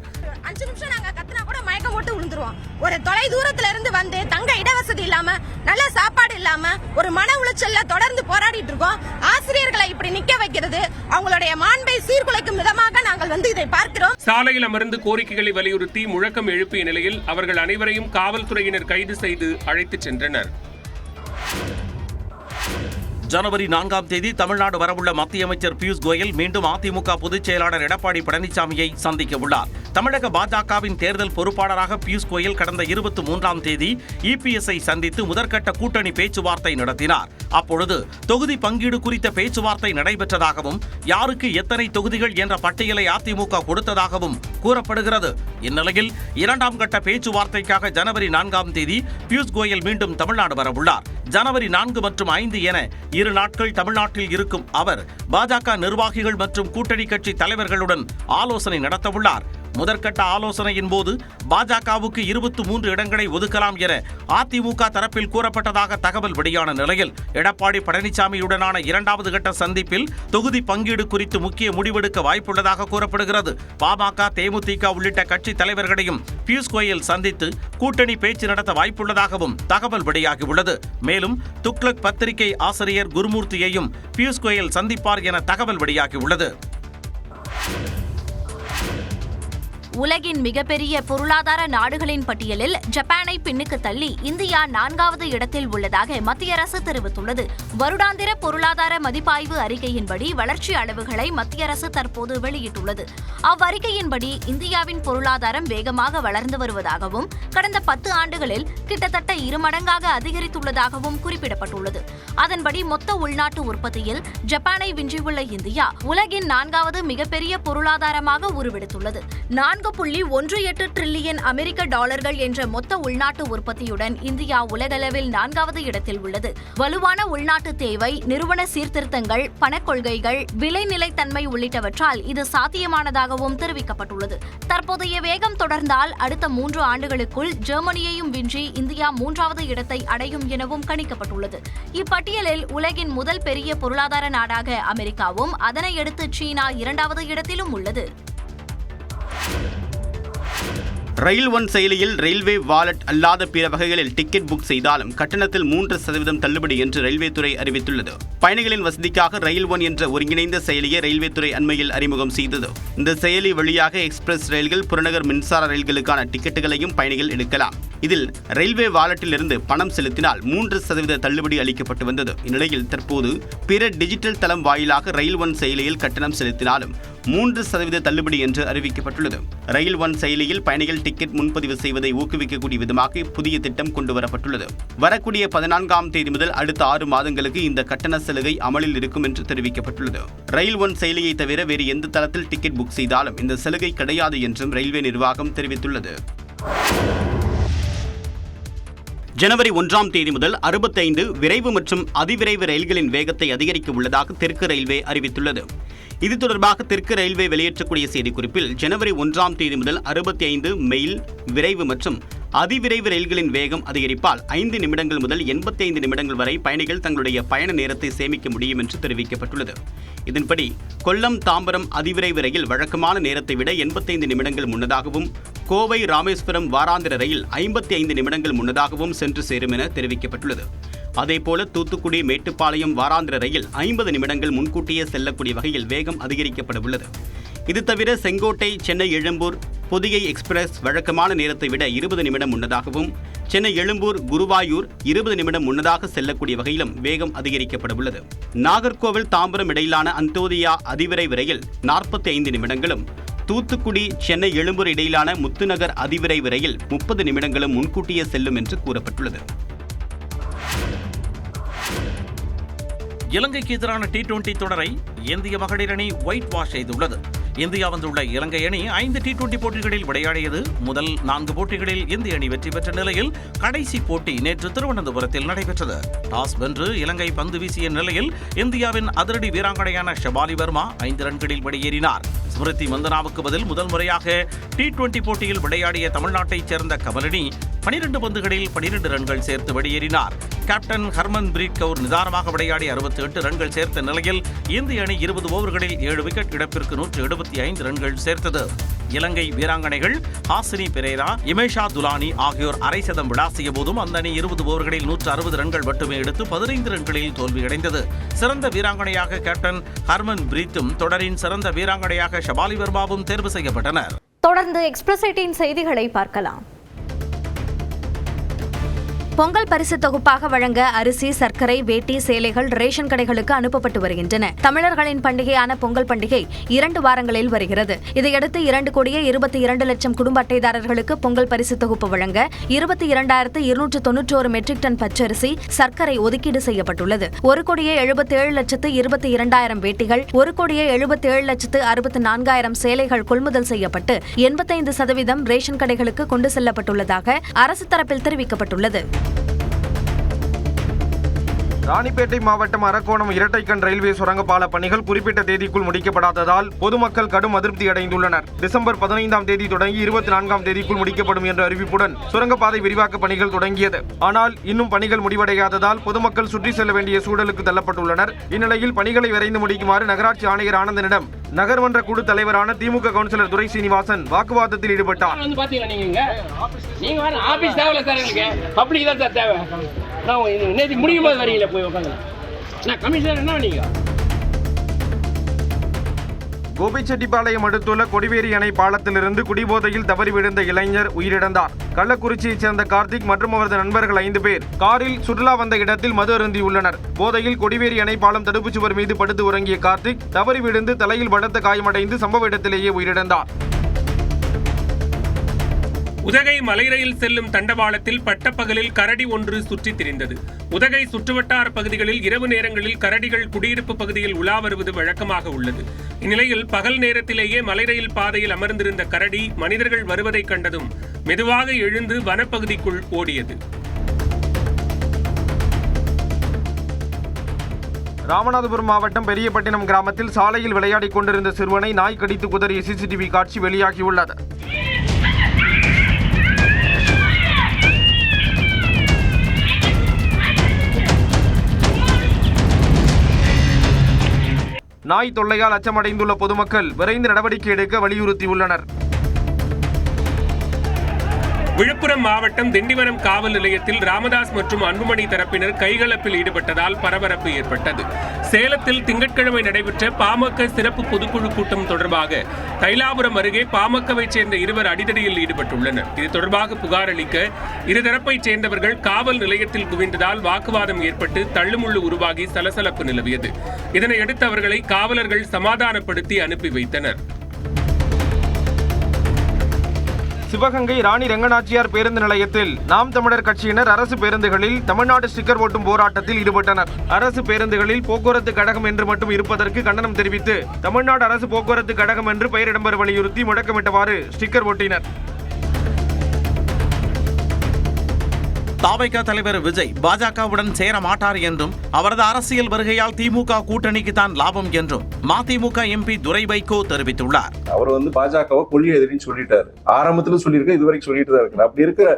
5 நிமிஷம் நாங்க கத்துனா கூட மயக்கம் போட்டு விழுந்துருவோம். ஒரு தொலை தூரத்துல இருந்து வந்து தங்க இடவசதி இல்லாம, நல்ல சாப்பாடு இல்லாம, ஒரு மன உளைச்சல்ல தொடர்ந்து போராடிட்டு இருக்கோம். ஆசிரியர்களை இப்படி நிக்க வைக்கிறது அவங்களுடைய மாண்பை சீர்குலைக்கும் விதமாக நாங்கள் இதை பார்க்கிறோம். சாலையில் அமர்ந்து கோரிக்கைகளை வலியுறுத்தி முழக்கம் எழுப்பிய நிலையில் அவர்கள் அனைவரையும் காவல்துறையினர் கைது செய்து அழைத்துச் சென்றனர். ஜனவரி 4ஆம் தேதி தமிழ்நாடு வரவுள்ள மத்திய அமைச்சர் பியூஷ் கோயல் மீண்டும் அதிமுக பொதுச் செயலாளர் எடப்பாடி பழனிசாமியை சந்திக்க உள்ளார். தமிழக பாஜகவின் தேர்தல் பொறுப்பாளராக பியூஷ் கோயல் கடந்த 23ஆம் தேதி இபிஎஸ்ஐ சந்தித்து முதற்கட்ட கூட்டணி பேச்சுவார்த்தை நடத்தினார். அப்பொழுது தொகுதி பங்கீடு குறித்த பேச்சுவார்த்தை நடைபெற்றதாகவும் யாருக்கு எத்தனை தொகுதிகள் என்ற பட்டியலை அதிமுக கொடுத்ததாகவும் கூறப்படுகிறது. இந்நிலையில் 2ஆம் கட்ட பேச்சுவார்த்தைக்காக ஜனவரி 4ஆம் தேதி பியூஷ் கோயல் மீண்டும் தமிழ்நாடு வரவுள்ளார். ஜனவரி 4 மற்றும் 5 என 2 நாட்கள் தமிழ்நாட்டில் இருக்கும் அவர் பாஜக நிர்வாகிகள் மற்றும் கூட்டணி கட்சி தலைவர்களுடன் ஆலோசனை நடத்தவுள்ளார். முதற்கட்ட ஆலோசனையின் போது பாஜகவுக்கு 23 இடங்களை ஒதுக்கலாம் என அதிமுக தரப்பில் கூறப்பட்டதாக தகவல் வெளியான நிலையில் எடப்பாடி பழனிசாமியுடனான இரண்டாவது கட்ட சந்திப்பில் தொகுதி பங்கீடு குறித்து முக்கிய முடிவெடுக்க வாய்ப்புள்ளதாக கூறப்படுகிறது. பாமக, தேமுதிக உள்ளிட்ட கட்சி தலைவர்களையும் பியூஷ் கோயல் சந்தித்து கூட்டணி பேச்சு நடத்த வாய்ப்புள்ளதாகவும் தகவல் வெளியாகியுள்ளது. மேலும் துக்ளக் பத்திரிகை ஆசிரியர் குருமூர்த்தியையும் பியூஷ் கோயல் சந்திப்பார் என தகவல் வெளியாகியுள்ளது. உலகின் மிகப்பெரிய பொருளாதார நாடுகளின் பட்டியலில் ஜப்பானை பின்னுக்கு தள்ளி இந்தியா 4வது இடத்தில் உள்ளதாக மத்திய அரசு தெரிவித்துள்ளது. வருடாந்திர பொருளாதார மதிப்பாய்வு அறிக்கையின்படி வளர்ச்சி அளவுகளை மத்திய அரசு தற்போது வெளியிட்டுள்ளது. அவ்வறிக்கையின்படி இந்தியாவின் பொருளாதாரம் வேகமாக வளர்ந்து வருவதாகவும் கடந்த 10 ஆண்டுகளில் கிட்டத்தட்ட 2 மடங்காக அதிகரித்துள்ளதாகவும் குறிப்பிடப்பட்டுள்ளது. அதன்படி மொத்த உள்நாட்டு உற்பத்தியில் ஜப்பானை விஞ்சியுள்ள இந்தியா உலகின் 4வது மிகப்பெரிய பொருளாதாரமாக உருவெடுத்துள்ளது. 4.18 டிரில்லியன் அமெரிக்க டாலர்கள் என்ற மொத்த உள்நாட்டு உற்பத்தியுடன் இந்தியா உலகளவில் 4வது இடத்தில் உள்ளது. வலுவான உள்நாட்டு தேவை, நிறுவன சீர்திருத்தங்கள், பணக்கொள்கைகள், விலை நிலைத்தன்மை உள்ளிட்டவற்றால் இது சாத்தியமானதாகவும் தெரிவிக்கப்பட்டுள்ளது. தற்போதைய வேகம் தொடர்ந்தால் அடுத்த 3 ஆண்டுகளுக்குள் ஜெர்மனியையும் விஞ்சி இந்தியா 3வது இடத்தை அடையும் எனவும் கணிக்கப்பட்டுள்ளது. இப்பட்டியலில் உலகின் முதல் பெரிய பொருளாதார நாடாக அமெரிக்காவும் அதனை அடுத்து சீனா 2வது இடத்திலும் உள்ளது. ரயில் ஒன் செயலியில் ரயில்வே வாலெட் அல்லாத பிற வகைகளில் டிக்கெட் புக் செய்தாலும் கட்டணத்தில் 3% தள்ளுபடி என்று ரயில்வே துறை அறிவித்துள்ளது. பயணிகளின் வசதிக்காக ரயில் ஒன் என்ற ஒருங்கிணைந்த செயலியை ரயில்வே துறை அண்மையில் அறிமுகம் செய்தது. இந்த செயலி வழியாக எக்ஸ்பிரஸ் ரயில்கள், புறநகர் மின்சார ரயில்களுக்கான டிக்கெட்டுகளையும் பயணிகள் எடுக்கலாம். இதில் ரயில்வே வாலெட்டிலிருந்து பணம் செலுத்தினால் 3% தள்ளுபடி அளிக்கப்பட்டு வந்தது. இந்நிலையில் தற்போது பிற டிஜிட்டல் தளம் வாயிலாக ரயில் ஒன் செயலியில் கட்டணம் செலுத்தினாலும் 3% தள்ளுபடி என்று அறிவிக்கப்பட்டுள்ளது. ரயில் ஒன் செயலியில் பயணிகள் டிக்கெட் முன்பதிவு செய்வதை ஊக்குவிக்கக்கூடிய விதமாக புதிய திட்டம் கொண்டுவரப்பட்டுள்ளது. வரக்கூடிய 14ஆம் தேதி முதல் அடுத்த 6 மாதங்களுக்கு இந்த கட்டண சலுகை அமலில் இருக்கும் என்று தெரிவிக்கப்பட்டுள்ளது. ரயில் ஒன் செயலியை தவிர வேறு எந்த தளத்தில் டிக்கெட் புக் செய்தாலும் இந்த சலுகை கிடையாது என்றும் ரயில்வே நிர்வாகம் தெரிவித்துள்ளது. ஜனவரி 1ஆம் தேதி முதல் 65 விரைவு மற்றும் அதிவிரைவு ரயில்களின் வேகத்தை அதிகரிக்க உள்ளதாக தெற்கு ரயில்வே அறிவித்துள்ளது. இது தொடர்பாக தெற்கு ரயில்வே வெளியேற்றக்கூடிய செய்திக்குறிப்பில் ஜனவரி 1ஆம் தேதி முதல் 65 மெயில், விரைவு மற்றும் அதிவிரைவு ரயில்களின் வேகம் அதிகரிப்பால் 5 நிமிடங்கள் முதல் 85 நிமிடங்கள் வரை பயணிகள் தங்களுடைய பயண நேரத்தை சேமிக்க முடியும் என்று தெரிவிக்கப்பட்டுள்ளது. இதன்படி கொல்லம் தாம்பரம் அதிவிரைவு ரயில் வழக்கமான நேரத்தை விட 85 நிமிடங்கள் முன்னதாகவும், கோவை ராமேஸ்வரம் வாராந்திர ரயில் 55 நிமிடங்கள் முன்னதாகவும் சென்று சேரும் என தெரிவிக்கப்பட்டுள்ளது. அதேபோல தூத்துக்குடி மேட்டுப்பாளையம் வாராந்திர ரயில் 50 நிமிடங்கள் முன்கூட்டியே செல்லக்கூடிய வகையில் வேகம் அதிகரிக்கப்பட உள்ளது. இது தவிர செங்கோட்டை, சென்னை எழும்பூர் பொதிகை எக்ஸ்பிரஸ் வழக்கமான நேரத்தை விட 20 நிமிடம் முன்னதாகவும், சென்னை எழும்பூர் குருவாயூர் 20 நிமிடம் முன்னதாக செல்லக்கூடிய வகையிலும் வேகம் அதிகரிக்கப்பட உள்ளது. நாகர்கோவில் தாம்பரம் இடையிலான அந்தோதியா அதிவிரைவு ரயில் 45 நிமிடங்களும், தூத்துக்குடி சென்னை எழும்பூர் இடையிலான முத்துநகர் அதிவிரைவு ரயில் 30 நிமிடங்களும் முன்கூட்டியே செல்லும் என்று கூறப்பட்டுள்ளது. இலங்கைக்கு எதிரான T20 தொடரை இந்திய மகளிர் அணி ஒயிட் வாஷ் செய்துள்ளது. இந்தியா வந்துள்ள இலங்கை அணி 5 T20 போட்டிகளில் விளையாடியது. முதல் 4 போட்டிகளில் இந்திய அணி வெற்றி பெற்ற நிலையில் கடைசி போட்டி நேற்று திருவனந்தபுரத்தில் நடைபெற்றது. டாஸ் வென்று இலங்கை பந்து வீசிய நிலையில் இந்தியாவின் அதிரடி வீராங்கனையான ஷபாலி வர்மா 5 ரன்களில் வெளியேறினார். ஸ்மிருதி மந்தனாவுக்கு பதில் முதல் முறையாக T20 போட்டியில் விளையாடிய தமிழ்நாட்டைச் சேர்ந்த கமலினி 12 பந்துகளில் 12 ரன்கள் சேர்த்து வெளியேறினார். கேப்டன் ஹர்மன் பிரீத் கவுர் நிதானமாக விளையாடி 68 ரன்கள் சேர்த்த நிலையில் இந்திய அணி 20 ஓவர்களில் 7 விக்கெட் இழப்பிற்கு 175 ரன்கள் சேர்த்தது. இலங்கை வீராங்கனைகள் ஹாசினி பெரேரா, இமேஷா துலானி ஆகியோர் அரை சதம் விளாசிய போதும் அந்த அணி 20 ஓவர்களில் 160 ரன்கள் மட்டுமே எடுத்து 15 ரன்களில் தோல்வியடைந்தது. சிறந்த வீராங்கனையாக கேப்டன் ஹர்மன் பிரீத்தும் தொடரின் சிறந்த வீராங்கனையாக ஷபாலி வர்மாவும் தேர்வு செய்யப்பட்டனர். தொடர்ந்து எக்ஸ்பிரஸ் 18 செய்திகளை பார்க்கலாம். பொங்கல் பரிசு தொகுப்பாக வழங்க அரிசி, சர்க்கரை, வேட்டி, சேலைகள் ரேஷன் கடைகளுக்கு அனுப்பப்பட்டு வருகின்றன. தமிழர்களின் பண்டிகையான பொங்கல் பண்டிகை 2 வாரங்களில் வருகிறது. இதையடுத்து 2,22,00,000 குடும்ப அட்டைதாரர்களுக்கு பொங்கல் பரிசு தொகுப்பு வழங்க 22,291 மெட்ரிக் டன் பச்சரிசி, சர்க்கரை ஒதுக்கீடு செய்யப்பட்டுள்ளது. 1,77,22,000 வேட்டிகள், 1,77,64,000 சேலைகள் கொள்முதல் செய்யப்பட்டு 85% ரேஷன் கடைகளுக்கு கொண்டு செல்லப்பட்டுள்ளதாக அரசு தரப்பில் தெரிவிக்கப்பட்டுள்ளது. ராணிப்பேட்டை மாவட்டம் அரக்கோணம் இரட்டைக்கண் ரயில்வே சுரங்கப்பால பணிகள் குறிப்பிட்ட தேதிக்குள் முடிக்கப்படாததால் பொதுமக்கள் கடும் அதிருப்தி அடைந்துள்ளனர். டிசம்பர் 15ஆம் தேதி தொடங்கி 24ஆம் தேதிக்குள் முடிக்கப்படும் என்ற அறிவிப்புடன் சுரங்கப்பாதை விரிவாக்க பணிகள் தொடங்கியது. ஆனால் இன்னும் பணிகள் முடிவடையாததால் பொதுமக்கள் சுற்றி செல்ல வேண்டிய சூழலுக்கு தள்ளப்பட்டுள்ளனர். இந்நிலையில் பணிகளை விரைந்து முடிக்குமாறு நகராட்சி ஆணையர் ஆனந்தனிடம் நகர்மன்ற குழு தலைவரான திமுக கவுன்சிலர் துரை சீனிவாசன் வாக்குவாதத்தில் ஈடுபட்டார். கோபிச்செட்டிப்பாளையம் அடுத்துள்ள கொடிவேரி அணை பாலத்திலிருந்து குடிபோதையில் தவறி விழுந்த இளைஞர் உயிரிழந்தார். கள்ளக்குறிச்சியைச் சேர்ந்த கார்த்திக் மற்றும் அவரது நண்பர்கள் 5 பேர் காரில் சுற்றுலா வந்த இடத்தில் மது அருந்தியுள்ளனர். போதையில் கொடிவேரி அணை பாலம் தடுப்பு சுவர் மீது படுத்து உறங்கிய கார்த்திக் தவறி விழுந்து தலையில் பலத்த காயமடைந்து சம்பவ இடத்திலேயே உயிரிழந்தார். உதகை மலை ரயில் செல்லும் தண்டவாளத்தில் பட்டப்பகலில் கரடி ஒன்று சுற்றித் திரிந்தது. உதகை சுற்றுவட்டார பகுதிகளில் இரவு நேரங்களில் கரடிகள் குடியிருப்பு பகுதியில் உலா வருவது வழக்கமாக உள்ளது. இந்நிலையில் பகல் நேரத்திலேயே மலை ரயில் பாதையில் அமர்ந்திருந்த கரடி மனிதர்கள் வருவதை கண்டதும் மெதுவாக எழுந்து வனப்பகுதிக்குள் ஓடியது. ராமநாதபுரம் மாவட்டம் பெரியப்பட்டினம் கிராமத்தில் சாலையில் விளையாடிக் கொண்டிருந்த சிறுவனை நாய் கடித்து குதறிய சிசிடிவி காட்சி வெளியாகியுள்ளது. நாய் தொல்லையால் அச்சமடைந்துள்ள பொதுமக்கள் விரைந்து நடவடிக்கை எடுக்க வலியுறுத்தியுள்ளனர். விழுப்புரம் மாவட்டம் திண்டிவனம் காவல் நிலையத்தில் ராமதாஸ் மற்றும் அன்புமணி தரப்பினர் கைகலப்பில் ஈடுபட்டதால் பரபரப்பு ஏற்பட்டது. சேலத்தில் திங்கட்கிழமை நடைபெற்ற பாமக சிறப்பு பொதுக்குழு கூட்டம் தொடர்பாக தைலாபுரம் அருகே பாமகவை சேர்ந்த 2 அடிதடியில் ஈடுபட்டுள்ளனர். இது தொடர்பாக புகார் அளிக்க இருதரப்பைச் சேர்ந்தவர்கள் காவல் நிலையத்தில் குவிந்ததால் வாக்குவாதம் ஏற்பட்டு தள்ளுமுள்ளு உருவாகி சலசலப்பு நிலவியது. இதனையடுத்து அவர்களை காவலர்கள் சமாதானப்படுத்தி அனுப்பி வைத்தனர். சிவகங்கை ராணி ரெங்கநாச்சியார் பேருந்து நிலையத்தில் நாம் தமிழர் கட்சியினர் அரசு பேருந்துகளில் தமிழ்நாடு ஸ்டிக்கர் ஒட்டும் போராட்டத்தில் ஈடுபட்டனர். அரசு பேருந்துகளில் போக்குவரத்து கழகம் என்று மட்டும் இருப்பதற்கு கண்டனம் தெரிவித்து தமிழ்நாடு அரசு போக்குவரத்து கழகம் என்று பெயர் இடம்பெற வலியுறுத்தி முழக்கமிட்டவாறு ஸ்டிக்கர் ஒட்டினர். தாவைக்கா தலைவர் விஜய் பாஜகவுடன் சேர மாட்டார் என்றும் அவரது அரசியல் வருகையால் திமுக கூட்டணிக்கு தான் லாபம் என்றும் மதிமுக எம்பி துரை வைகோ தெரிவித்துள்ளார். அவர் பாஜகவை கொள்கை எதிரின்னு சொல்லிட்டாரு. ஆரம்பத்துல சொல்லியிருக்க, இதுவரைக்கும் சொல்லிட்டு தான் இருக்கு. அப்படி இருக்கிற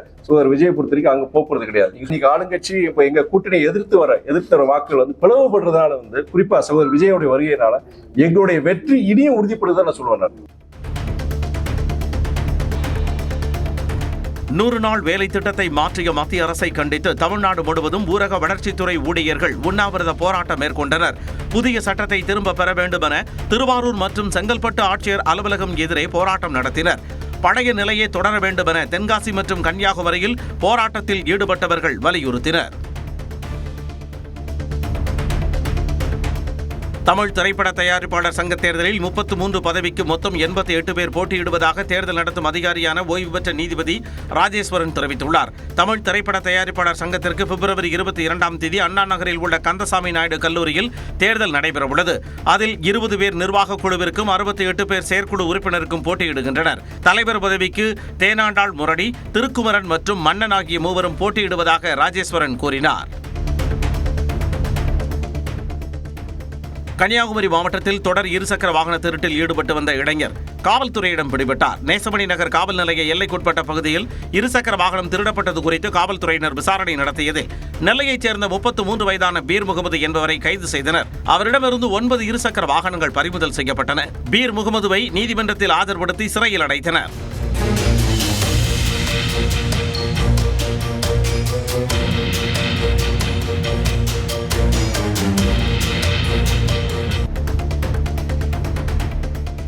விஜயை பொறுத்த வரைக்கும் அங்க போறது கிடையாது. இன்னைக்கு ஆளுங்கட்சி இப்ப எங்க கூட்டணியை எதிர்த்து வர வாக்குகள் பிளவுபடுறதுனால குறிப்பா சகோதரர் விஜயோடைய வருகையினால எங்களுடைய வெற்றி இனியும் உறுதிப்படுதான் நான் சொல்லுவேன். 100 நாள் வேலை திட்டத்தை மாற்றிய மத்திய அரசை கண்டித்து தமிழ்நாடு முழுவதும் ஊரக வளர்ச்சித்துறை ஊழியர்கள் உண்ணாவிரத போராட்டம் மேற்கொண்டனர். புதிய சட்டத்தை திரும்ப பெற வேண்டும் என திருவாரூர் மற்றும் செங்கல்பட்டு ஆட்சியர் அலுவலகம் எதிரே போராட்டம் நடத்தினர். பழைய நிலையை தொடர வேண்டும் என தென்காசி மற்றும் கன்னியாகுமரியில் போராட்டத்தில் ஈடுபட்டவர்கள் வலியுறுத்தினர். தமிழ் திரைப்பட தயாரிப்பாளர் சங்க தேர்தலில் 33 பதவிக்கு மொத்தம் 88 பேர் போட்டியிடுவதாக தேர்தல் நடத்தும் அதிகாரியான ஓய்வு பெற்ற நீதிபதி ராஜேஸ்வரன் தெரிவித்துள்ளார். தமிழ் திரைப்பட தயாரிப்பாளர் சங்கத்திற்கு பிப்ரவரி 22ஆம் தேதி அண்ணா நகரில் உள்ள கந்தசாமி நாயுடு கல்லூரியில் தேர்தல் நடைபெறவுள்ளது. அதில் 20 பேர் நிர்வாகக் குழுவிற்கும் 68 பேர் செயற்குழு உறுப்பினருக்கும் போட்டியிடுகின்றனர். தலைவர் பதவிக்கு தேனாண்டாள் முரடி, திருக்குமரன் மற்றும் மன்னன் ஆகிய மூவரும் போட்டியிடுவதாக ராஜேஸ்வரன் கூறினார். கன்னியாகுமரி மாவட்டத்தில் தொடர் இருசக்கர வாகன திருட்டில் ஈடுபட்டு வந்த இளைஞர் காவல்துறையிடம் பிடிபட்டார். நேசமணி நகர் காவல் நிலைய எல்லைக்குட்பட்ட பகுதியில் இருசக்கர வாகனம் திருடப்பட்டது குறித்து காவல்துறையினர் விசாரணை நடத்தியதில் நெல்லையைச் சேர்ந்த 33 வயதான பீர் முகமது என்பவரை கைது செய்தனர். அவரிடமிருந்து 9 இருசக்கர வாகனங்கள் பறிமுதல் செய்யப்பட்டன. பீர் முகமதுவை நீதிமன்றத்தில் ஆஜர்படுத்தி சிறையில் அடைத்தனர்.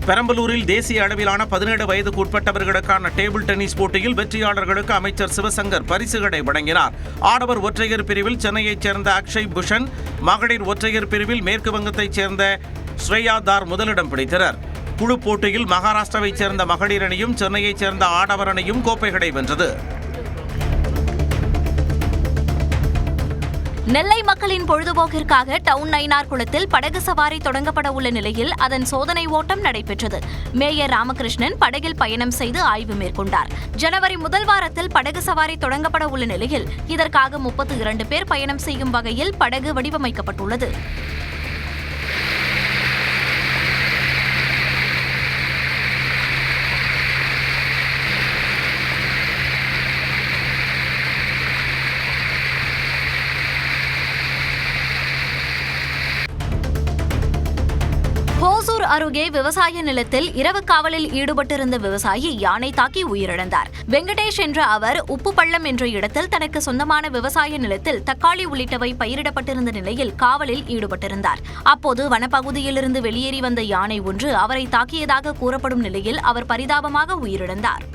பெரம்பலூரில் தேசிய அளவிலான 17 வயதுக்கு உட்பட்டவர்களுக்கான டேபிள் டென்னிஸ் போட்டியில் வெற்றியாளர்களுக்கு அமைச்சர் சிவசங்கர் பரிசுகளை வழங்கினார். ஆடவர் ஒற்றையர் பிரிவில் சென்னையைச் சேர்ந்த அக்ஷய் புஷன், மகளிர் ஒற்றையர் பிரிவில் மேற்கு வங்கத்தைச் சேர்ந்த ஸ்ரேயா தார் முதலிடம் பிடித்தனர். குழு போட்டியில் மகாராஷ்டிராவைச் சேர்ந்த மகளிர் அணியும் சென்னையைச் சேர்ந்த ஆடவர் அணியும் கோப்பைகளை வென்றது. நெல்லை மக்களின் பொழுதுபோக்கிற்காக டவுன் நயினார் குளத்தில் படகு சவாரி தொடங்கப்பட உள்ள நிலையில் அதன் சோதனை ஓட்டம் நடைபெற்றது. மேயர் ராமகிருஷ்ணன் படகில் பயணம் செய்து ஆய்வு மேற்கொண்டார். ஜனவரி முதல் வாரத்தில் படகு சவாரி தொடங்கப்பட உள்ள நிலையில் இதற்காக 32 பேர் பயணம் செய்யும் வகையில் படகு வடிவமைக்கப்பட்டுள்ளது. ஹோசூர் அருகே விவசாய நிலத்தில் இரவு காவலில் ஈடுபட்டிருந்த விவசாயி யானை தாக்கி உயிரிழந்தார். வெங்கடேஷ் என்ற அவர் உப்பு பள்ளம் என்ற இடத்தில் தனக்கு சொந்தமான விவசாய நிலத்தில் தக்காளி உள்ளிட்டவை பயிரிடப்பட்டிருந்த நிலையில் காவலில் ஈடுபட்டிருந்தார். அப்போது வனப்பகுதியிலிருந்து வெளியேறி வந்த யானை ஒன்று அவரை தாக்கியதாக கூறப்படும் நிலையில் அவர் பரிதாபமாக உயிரிழந்தார்.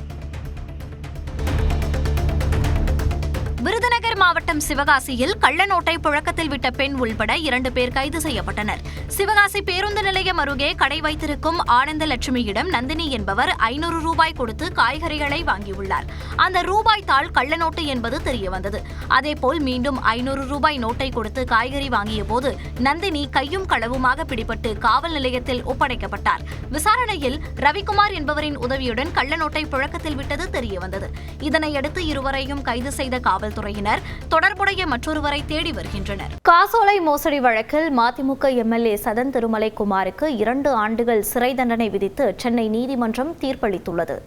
விருதுநகர் மாவட்டம் சிவகாசியில் கள்ள நோட்டை புழக்கத்தில் விட்ட பெண் உள்பட 2 பேர் கைது செய்யப்பட்டனர். சிவகாசி பேருந்து நிலையம் அருகே கடை வைத்திருக்கும் ஆனந்தலட்சுமியிடம் நந்தினி என்பவர் 500 ரூபாய் கொடுத்து காய்கறிகளை வாங்கியுள்ளார். அந்த ரூபாய் தாள் கள்ள நோட்டு என்பது தெரியவந்தது. அதேபோல் மீண்டும் 500 ரூபாய் நோட்டை கொடுத்து காய்கறி வாங்கிய போது நந்தினி கையும் களவுமாக பிடிபட்டு காவல் நிலையத்தில் ஒப்படைக்கப்பட்டார். விசாரணையில் ரவிக்குமார் என்பவரின் உதவியுடன் கள்ள நோட்டை புழக்கத்தில் விட்டது தெரியவந்தது. இதனையடுத்து இருவரையும் கைது செய்த காவல்துறையினர் தொடர்புடைய மற்றொருவரை தேடி வருகின்றனர். காசோலை மோசடி வழக்கில் மதிமுக எம்எல்ஏ சதன் திருமலைக்குமாருக்கு 2 ஆண்டுகள் சிறை தண்டனை விதித்து சென்னை நீதிமன்றம் தீர்ப்பளித்துள்ளது.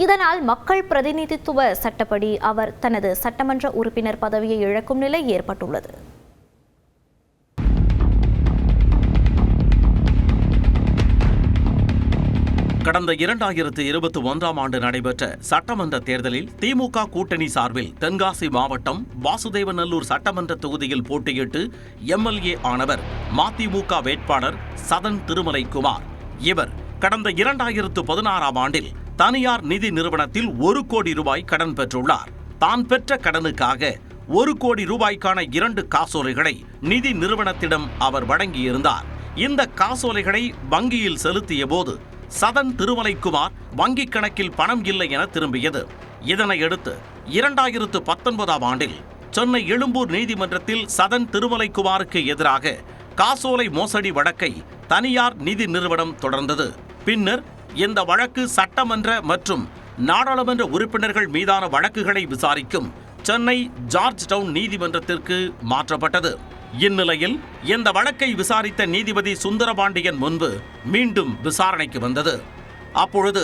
இதனால் மக்கள் பிரதிநிதித்துவ சட்டப்படி அவர் தனது சட்டமன்ற உறுப்பினர் பதவியை இழக்கும் நிலை ஏற்பட்டுள்ளது. கடந்த 2021ஆம் ஆண்டு நடைபெற்ற சட்டமன்ற தேர்தலில் திமுக கூட்டணி சார்பில் தென்காசி மாவட்டம் வாசுதேவநல்லூர் சட்டமன்ற தொகுதியில் போட்டியிட்டு எம்எல்ஏ ஆனவர் மதிமுக வேட்பாளர் சதன் திருமலைக்குமார். இவர் கடந்த 2016ஆம் ஆண்டில் தனியார் நிதி நிறுவனத்தில் 1 கோடி ரூபாய் கடன் பெற்றுள்ளார். தான் பெற்ற கடனுக்காக 1 கோடி ரூபாய்க்கான 2 காசோலைகளை நிதி நிறுவனத்திடம் அவர் வழங்கியிருந்தார். இந்த காசோலைகளை வங்கியில் செலுத்திய போது சதன் திருமலைக்குமார் வங்கிக் கணக்கில் பணம் இல்லை என திரும்பியது. இதனையடுத்து 2019ஆம் ஆண்டில் சென்னை எழும்பூர் நீதிமன்றத்தில் சதன் திருமலைக்குமாருக்கு எதிராக காசோலை மோசடி வழக்கை தனியார் நிதி நிறுவனம் தொடர்ந்தது. பின்னர் இந்த வழக்கு சட்டமன்ற மற்றும் நாடாளுமன்ற உறுப்பினர்கள் மீதான வழக்குகளை விசாரிக்கும் சென்னை ஜார்ஜ் டவுன் நீதிமன்றத்திற்கு மாற்றப்பட்டது. இந்நிலையில் இந்த வழக்கை விசாரித்த நீதிபதி சுந்தரபாண்டியன் முன்பு மீண்டும் விசாரணைக்கு வந்தது. அப்பொழுது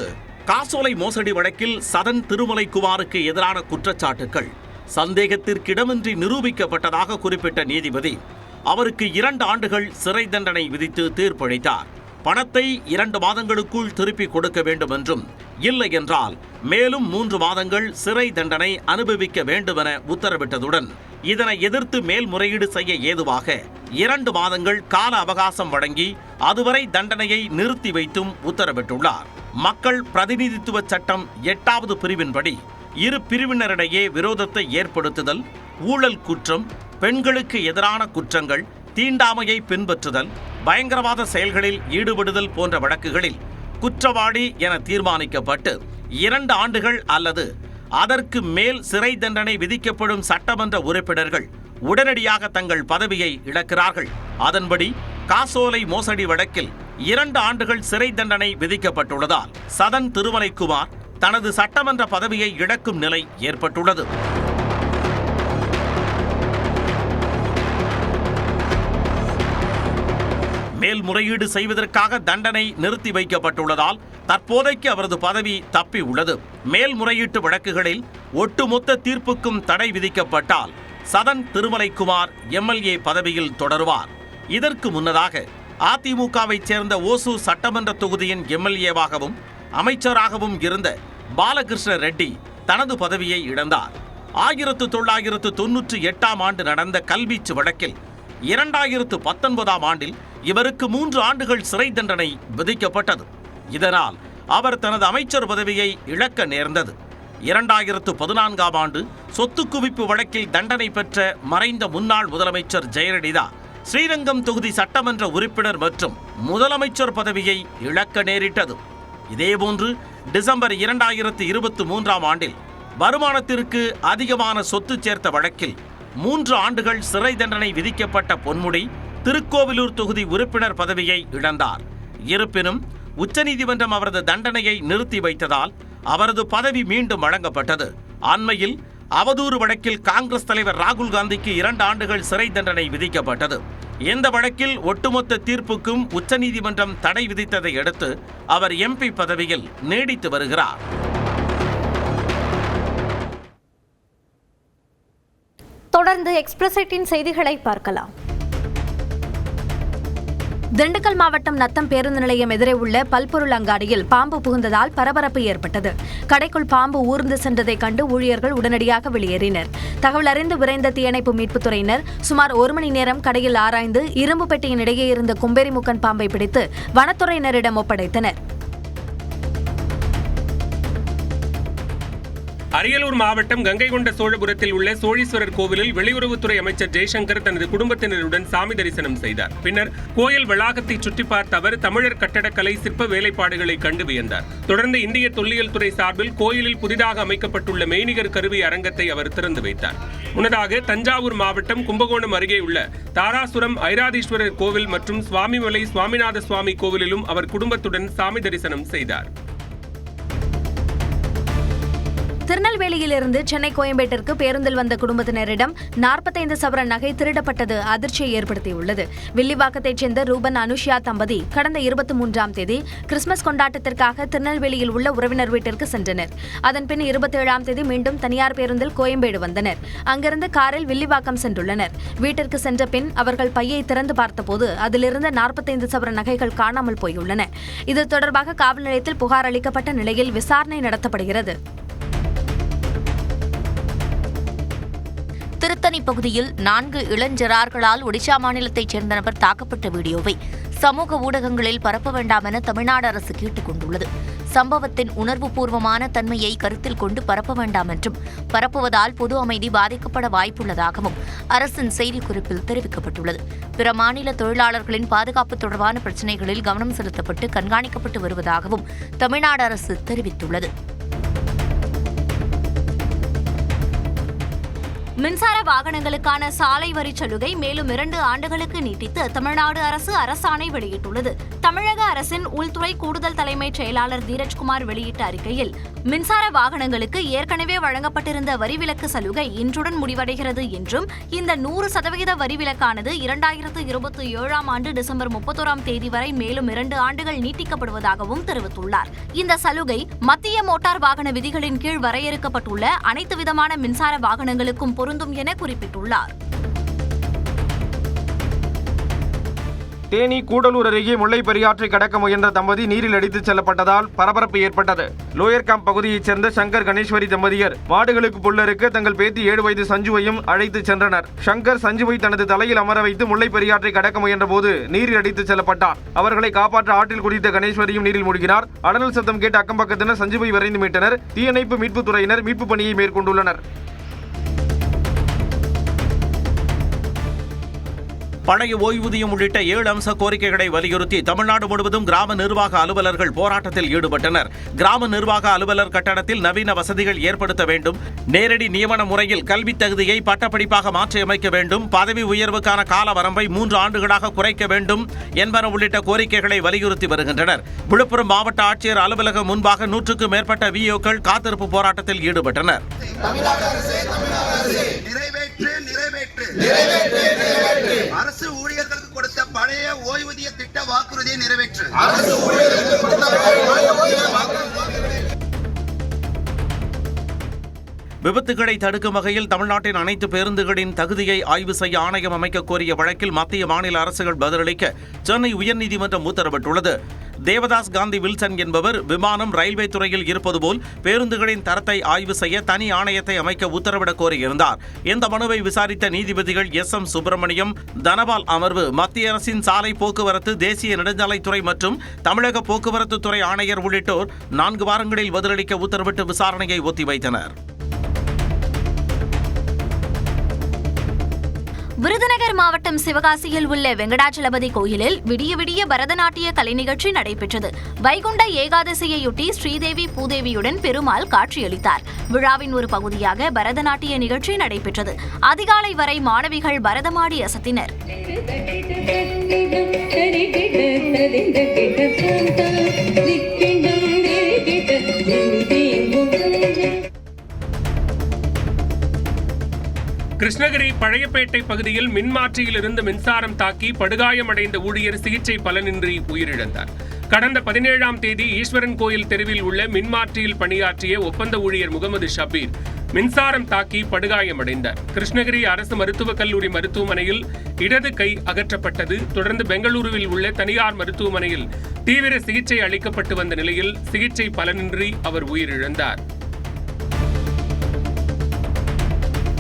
காசோலை மோசடி வழக்கில் சதன் திருமலைக்குமாருக்கு எதிரான குற்றச்சாட்டுகள் சந்தேகத்திற்கிடமின்றி நிரூபிக்கப்பட்டதாக குறிப்பிட்ட நீதிபதி அவருக்கு 2 ஆண்டுகள் சிறை தண்டனை விதித்து தீர்ப்பளித்தார். பணத்தை 2 மாதங்களுக்குள் திருப்பி கொடுக்க வேண்டும் என்றும் இல்லை என்றால் மேலும் 3 மாதங்கள் சிறை தண்டனை அனுபவிக்க வேண்டும் என உத்தரவிட்டதுடன் இதனை எதிர்த்து மேல்முறையீடு செய்ய ஏதுவாக 2 மாதங்கள் கால அவகாசம் வழங்கி அதுவரை தண்டனையை நிறுத்தி வைத்தும் உத்தரவிட்டுள்ளார். மக்கள் பிரதிநிதித்துவ சட்டம் 8வது பிரிவின்படி இரு பிரிவினரிடையே விரோதத்தை ஏற்படுத்துதல், ஊழல் குற்றம், பெண்களுக்கு எதிரான குற்றங்கள், தீண்டாமையை பின்பற்றுதல், பயங்கரவாத செயல்களில் ஈடுபடுதல் போன்ற வழக்குகளில் குற்றவாளி என தீர்மானிக்கப்பட்டு 2 ஆண்டுகள் அல்லது அதற்கு மேல் சிறை தண்டனை விதிக்கப்படும் சட்டமன்ற உறுப்பினர்கள் உடனடியாக தங்கள் பதவியை இழக்கிறார்கள். அதன்படி காசோலை மோசடி வழக்கில் 2 ஆண்டுகள் சிறை தண்டனை விதிக்கப்பட்டுள்ளதால் சதன் திருமலைக்குமார் தனது சட்டமன்ற பதவியை இழக்கும் நிலை ஏற்பட்டுள்ளது. மேல்முறையீடு செய்வதற்காக தண்டனை நிறுத்தி வைக்கப்பட்டுள்ளதால் தற்போதைக்கு அவரது பதவி தப்பி உள்ளது. மேல்முறையீட்டு வழக்குகளில் ஒட்டுமொத்த தீர்ப்புக்கும் தடை விதிக்கப்பட்டால் சதன் திருமலைக்குமார் எம்எல்ஏ பதவியில் தொடருவார். இதற்கு முன்னதாக அதிமுகவைச் சேர்ந்த ஓசூர் சட்டமன்ற தொகுதியின் எம்எல்ஏவாகவும் அமைச்சராகவும் இருந்த பாலகிருஷ்ண ரெட்டி தனது பதவியை இழந்தார். 1998ஆம் ஆண்டு நடந்த கல்வீச்சு வழக்கில் 2019ஆம் ஆண்டில் இவருக்கு 3 ஆண்டுகள் சிறை தண்டனை விதிக்கப்பட்டது. இதனால் அவர் தனது அமைச்சர் பதவியை இழக்க நேர்ந்தது. 2014ஆம் ஆண்டு சொத்து குவிப்பு வழக்கில் தண்டனை பெற்ற மறைந்த முன்னாள் முதலமைச்சர் ஜெயலலிதா ஸ்ரீரங்கம் தொகுதி சட்டமன்ற உறுப்பினர் மற்றும் முதலமைச்சர் பதவியை இழக்க நேரிட்டது. இதேபோன்று டிசம்பர் 2023ஆம் ஆண்டில் வருமானத்திற்கு அதிகமான சொத்து சேர்த்த வழக்கில் 3 ஆண்டுகள் சிறை தண்டனை விதிக்கப்பட்ட பொன்முடி திருக்கோவிலூர் தொகுதி உறுப்பினர் பதவியை இழந்தார். இருப்பினும் உச்சநீதிமன்றம் அவரது தண்டனையை நிறுத்தி வைத்ததால் அவரது பதவி மீண்டும் வழங்கப்பட்டது. அண்மையில் அவதூறு வழக்கில் காங்கிரஸ் தலைவர் ராகுல் காந்திக்கு 2 ஆண்டுகள் சிறை தண்டனை விதிக்கப்பட்டது. இந்த வழக்கில் ஒட்டுமொத்த தீர்ப்புக்கும் உச்சநீதிமன்றம் தடை விதித்ததை அடுத்து அவர் எம்பி பதவியில் நீடித்து வருகிறார். தொடர்ந்து எக்ஸ்பிரஸ் 8 செய்திகளை பார்க்கலாம். திண்டுக்கல் மாவட்டம் நத்தம் பேருந்து நிலையம் எதிரே உள்ள பல்பொருள் அங்காடியில் பாம்பு புகுந்ததால் பரபரப்பு ஏற்பட்டது. கடைக்குள் பாம்பு ஊர்ந்து சென்றதை கண்டு ஊழியர்கள் உடனடியாக வெளியேறினர். தகவல் அறிந்து விரைந்த தீயணைப்பு மீட்புத் துறையினர் சுமார் 1 மணி நேரம் கடையில் ஆராய்ந்து இரும்பு பெட்டியின் இடையே இருந்த கொம்பேரி மூக்கன் பாம்பை பிடித்து வனத்துறையினரிடம் ஒப்படைத்தனர். அரியலூர் மாவட்டம் கங்கை கொண்ட சோழபுரத்தில் உள்ள சோழீஸ்வரர் கோவிலில் வெளியுறவுத்துறை அமைச்சர் ஜெய்சங்கர் தனது குடும்பத்தினருடன் சாமி தரிசனம் செய்தார். பின்னர் கோயில் வளாகத்தை சுற்றி பார்த்த அவர் தமிழர் கட்டடக்கலை சிற்ப வேலைப்பாடுகளை கண்டு வியந்தார். தொடர்ந்து இந்திய தொல்லியல் துறை சார்பில் கோயிலில் புதிதாக அமைக்கப்பட்டுள்ள மெய்நிகர் கருவி அரங்கத்தை அவர் திறந்து வைத்தார். முன்னதாக தஞ்சாவூர் மாவட்டம் கும்பகோணம் அருகே உள்ள தாராசுரம் ஐராதீஸ்வரர் கோவில் மற்றும் சுவாமிமலை சுவாமிநாத சுவாமி கோவிலிலும் அவர் குடும்பத்துடன் சாமி தரிசனம் செய்தார். திருநெல்வேலியிலிருந்து சென்னை கோயம்பேட்டிற்கு பேருந்தில் வந்த குடும்பத்தினரிடம் 45 சவரன் நகை திருடப்பட்டது அதிர்ச்சியை ஏற்படுத்தியுள்ளது. வில்லிவாக்கத்தைச் சேர்ந்த ரூபன் அனுஷியா தம்பதி கடந்த 23ஆம் தேதி கிறிஸ்துமஸ் கொண்டாட்டத்திற்காக திருநெல்வேலியில் உள்ள உறவினர் வீட்டிற்கு சென்றனர். அதன்பின் 27ஆம் தேதி மீண்டும் தனியார் பேருந்தில் கோயம்பேடு வந்தனர். அங்கிருந்து காரில் வில்லிவாக்கம் சென்றுள்ளனர். வீட்டிற்கு சென்ற பின் அவர்கள் பையை திறந்து பார்த்தபோது அதிலிருந்த 45 சவரன் நகைகள் காணாமல் போயுள்ளன. இது தொடர்பாக காவல் நிலையத்தில் புகார் அளிக்கப்பட்ட நிலையில் விசாரணை நடத்தப்படுகிறது. திருத்தணி பகுதியில் 4 இளஞ்சிறார்களால் ஒடிஷா மாநிலத்தைச் சேர்ந்த நபர் தாக்கப்பட்ட வீடியோவை சமூக ஊடகங்களில் பரப்ப வேண்டாம் என தமிழ்நாடு அரசு கேட்டுக் கொண்டுள்ளது. சம்பவத்தின் உணர்வுபூர்வமான தன்மையை கருத்தில் கொண்டு பரப்ப வேண்டாம் என்றும் பரப்புவதால் பொது அமைதி பாதிக்கப்பட வாய்ப்புள்ளதாகவும் அரசின் செய்திக்குறிப்பில் தெரிவிக்கப்பட்டுள்ளது. பிற மாநில தொழிலாளர்களின் பாதுகாப்பு தொடர்பான பிரச்சினைகளில் கவனம் செலுத்தப்பட்டு கண்காணிக்கப்பட்டு வருவதாகவும் தமிழ்நாடு அரசு தெரிவித்துள்ளது. மின்சார வாகனங்களுக்கான சாலை வரி சலுகை மேலும் 2 ஆண்டுகளுக்கு நீட்டித்து தமிழ்நாடு அரசு அரசாணை வெளியிட்டுள்ளது. தமிழக அரசின் உள்துறை கூடுதல் தலைமைச் செயலாளர் தீரஜ்குமார் வெளியிட்ட அறிக்கையில் மின்சார வாகனங்களுக்கு ஏற்கனவே வழங்கப்பட்டிருந்த வரி விலக்கு சலுகை இன்றுடன் முடிவடைகிறது என்றும் இந்த 100% வரி விலக்கானது 2027ஆம் ஆண்டு டிசம்பர் 31ஆம் தேதி வரை மேலும் 2 ஆண்டுகள் நீட்டிக்கப்படுவதாகவும் தெரிவித்துள்ளார். இந்த சலுகை மத்திய மோட்டார் வாகன விதிகளின் கீழ் வரையறுக்கப்பட்டுள்ள அனைத்து விதமான மின்சார வாகனங்களுக்கும் பொருந்தும் என குறிப்பிட்டுள்ளார். தேனி கூடலூர் அருகே முல்லை பெரியாற்றை கடக்க முயன்ற தம்பதி நீரில் அடித்துச் செல்லப்பட்டதால் பரபரப்பு ஏற்பட்டது. லோயர் கேம்ப் பகுதியைச் சேர்ந்த சங்கர் கணேஸ்வரி தம்பதியர் மாடுகளுக்கு புல்லறுக்க தங்கள் பேத்தி 7 வயது சஞ்சுவையும் அழைத்துச் சென்றனர். சங்கர் சஞ்சுவை தனது தலையில் அமர வைத்து முல்லை பெரியாற்றை கடக்க முயன்ற போது நீரில் அடித்துச் செல்லப்பட்டார். அவர்களை காப்பாற்ற ஆற்றில் குதித்த கணேஸ்வரியும் நீரில் மூழ்கினார். அடல் சத்தம் கேட்டு அக்கம்பக்கத்தினர் சஞ்சுவை விரைந்து மீட்டனர். தீயணைப்பு மீட்புத் துறையினர் மீட்பு பணியை மேற்கொண்டுள்ளனர். பழைய ஓய்வூதியம் உள்ளிட்ட 7 அம்ச கோரிக்கைகளை வலியுறுத்தி தமிழ்நாடு முழுவதும் கிராம நிர்வாக அலுவலர்கள் போராட்டத்தில் ஈடுபட்டனர். கிராம நிர்வாக அலுவலர் கட்டடத்தில் நவீன வசதிகள் ஏற்படுத்த வேண்டும், நேரடி நியமன முறையில் கல்வித் தகுதியை பட்டப்படிப்பாக மாற்றியமைக்க வேண்டும், பதவி உயர்வுக்கான கால வரம்பை 3 ஆண்டுகளாக குறைக்க வேண்டும் என்பன உள்ளிட்ட கோரிக்கைகளை வலியுறுத்தி வருகின்றனர். விழுப்புரம் மாவட்ட ஆட்சியர் அலுவலகம் முன்பாக 100க்கும் மேற்பட்ட விஓக்கள் காத்திருப்பு போராட்டத்தில் ஈடுபட்டனர். அரசு ஊழியர்களுக்கு கொடுத்த பழைய ஓய்வூதிய திட்ட வாக்குறுதியை நிறைவேற்று. விபத்துகளை தடுக்கும் வகையில் தமிழ்நாட்டின் அனைத்து பேருந்துகளின் தகுதியை ஆய்வு செய்ய ஆணையம் அமைக்க கோரிய வழக்கில் மத்திய மாநில அரசுகள் பதிலளிக்க சென்னை உயர்நீதிமன்றம் உத்தரவிட்டுள்ளது. தேவதாஸ் காந்தி வில்சன் என்பவர் விமானம் ரயில்வே துறையில் இருப்பது போல் பேருந்துகளின் தரத்தை ஆய்வு செய்ய தனி ஆணையத்தை அமைக்க உத்தரவிட கோரியிருந்தார். இந்த மனுவை விசாரித்த நீதிபதிகள் SM சுப்பிரமணியம், தனபால் அமர்வு மத்திய அரசின் சாலை போக்குவரத்து, தேசிய நெடுஞ்சாலைத்துறை மற்றும் தமிழக போக்குவரத்து துறை ஆணையர் உள்ளிட்டோர் 4 வாரங்களில் பதிலளிக்க உத்தரவிட்டு விசாரணையை ஒத்திவைத்தனர். விருதுநகர் மாவட்டம் சிவகாசியில் உள்ள வெங்கடாச்சலபதி கோயிலில் விடிய விடிய பரதநாட்டிய கலை நிகழ்ச்சி நடைபெற்றது. வைகுண்ட ஏகாதசியையொட்டி ஸ்ரீதேவி பூதேவியுடன் பெருமாள் காட்சியளித்தார். விழாவின் ஒரு பகுதியாக பரதநாட்டிய நிகழ்ச்சி நடைபெற்றது. அதிகாலை வரை மாணவிகள் பரதமாடி அசத்தினர். கிருஷ்ணகிரி பழையப்பேட்டை பகுதியில் மின்மாற்றியில் இருந்து மின்சாரம் தாக்கி படுகாயமடைந்த ஊழியர் சிகிச்சை பலனின்றி உயிரிழந்தார். கடந்த 17ஆம் தேதி ஈஸ்வரன் கோயில் தெருவில் உள்ள மின்மாற்றியில் பணியாற்றிய ஒப்பந்த ஊழியர் முகமது ஷபீர் மின்சாரம் தாக்கி படுகாயமடைந்தார். கிருஷ்ணகிரி அரசு மருத்துவக் கல்லூரி மருத்துவமனையில் இடது கை அகற்றப்பட்டது. தொடர்ந்து பெங்களூருவில் உள்ள தனியார் மருத்துவமனையில் தீவிர சிகிச்சை அளிக்கப்பட்டு வந்த நிலையில் சிகிச்சை பலனின்றி அவர் உயிரிழந்தார்.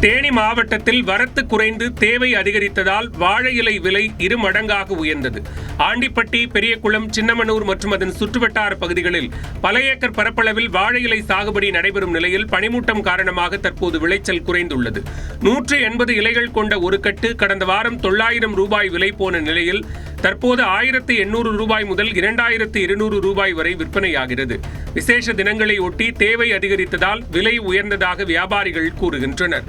தேனி மாவட்டத்தில் வரத்து குறைந்து தேவை அதிகரித்ததால் வாழை இலை விலை 2 மடங்காக உயர்ந்தது. ஆண்டிப்பட்டி, பெரியகுளம், சின்னமனூர் மற்றும் அதன் சுற்றுவட்டார பகுதிகளில் பல ஏக்கர் பரப்பளவில் வாழை இலை சாகுபடி நடைபெறும் நிலையில் பனிமூட்டம் காரணமாக தற்போது விளைச்சல் குறைந்துள்ளது. 180 இலைகள் கொண்ட ஒரு கட்டு கடந்த வாரம் 900 ரூபாய் விலை போன நிலையில் தற்போது 1800 ரூபாய் முதல் 2200 ரூபாய் வரை விற்பனையாகிறது. விசேஷ தினங்களை ஒட்டி தேவை அதிகரித்ததால் விலை உயர்ந்ததாக வியாபாரிகள் கூறுகின்றனர்.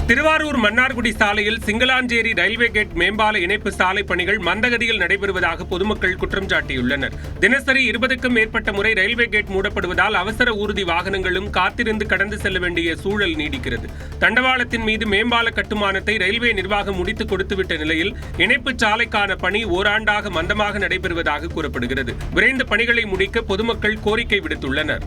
திருவாரூர் மன்னார்குடி சாலையில் சிங்களாஞ்சேரி ரயில்வே கேட் மேம்பால இணைப்பு சாலை பணிகள் மந்தகதியில் நடைபெறுவதாக பொதுமக்கள் குற்றம் சாட்டியுள்ளனர். தினசரி 20க்கும் மேற்பட்ட முறை ரயில்வே கேட் மூடப்படுவதால் அவசர ஊர்தி வாகனங்களும் காத்திருந்து கடந்து செல்ல வேண்டிய சூழல் நீடிக்கிறது. தண்டவாளத்தின் மீது மேம்பால கட்டுமானத்தை ரயில்வே நிர்வாகம் முடித்துக் கொடுத்துவிட்ட நிலையில் இணைப்பு சாலைக்கான பணி ஓராண்டாக மந்தமாக நடைபெறுவதாக கூறப்படுகிறது. விரைந்து பணிகளை முடிக்க பொதுமக்கள் கோரிக்கை விடுத்துள்ளனர்.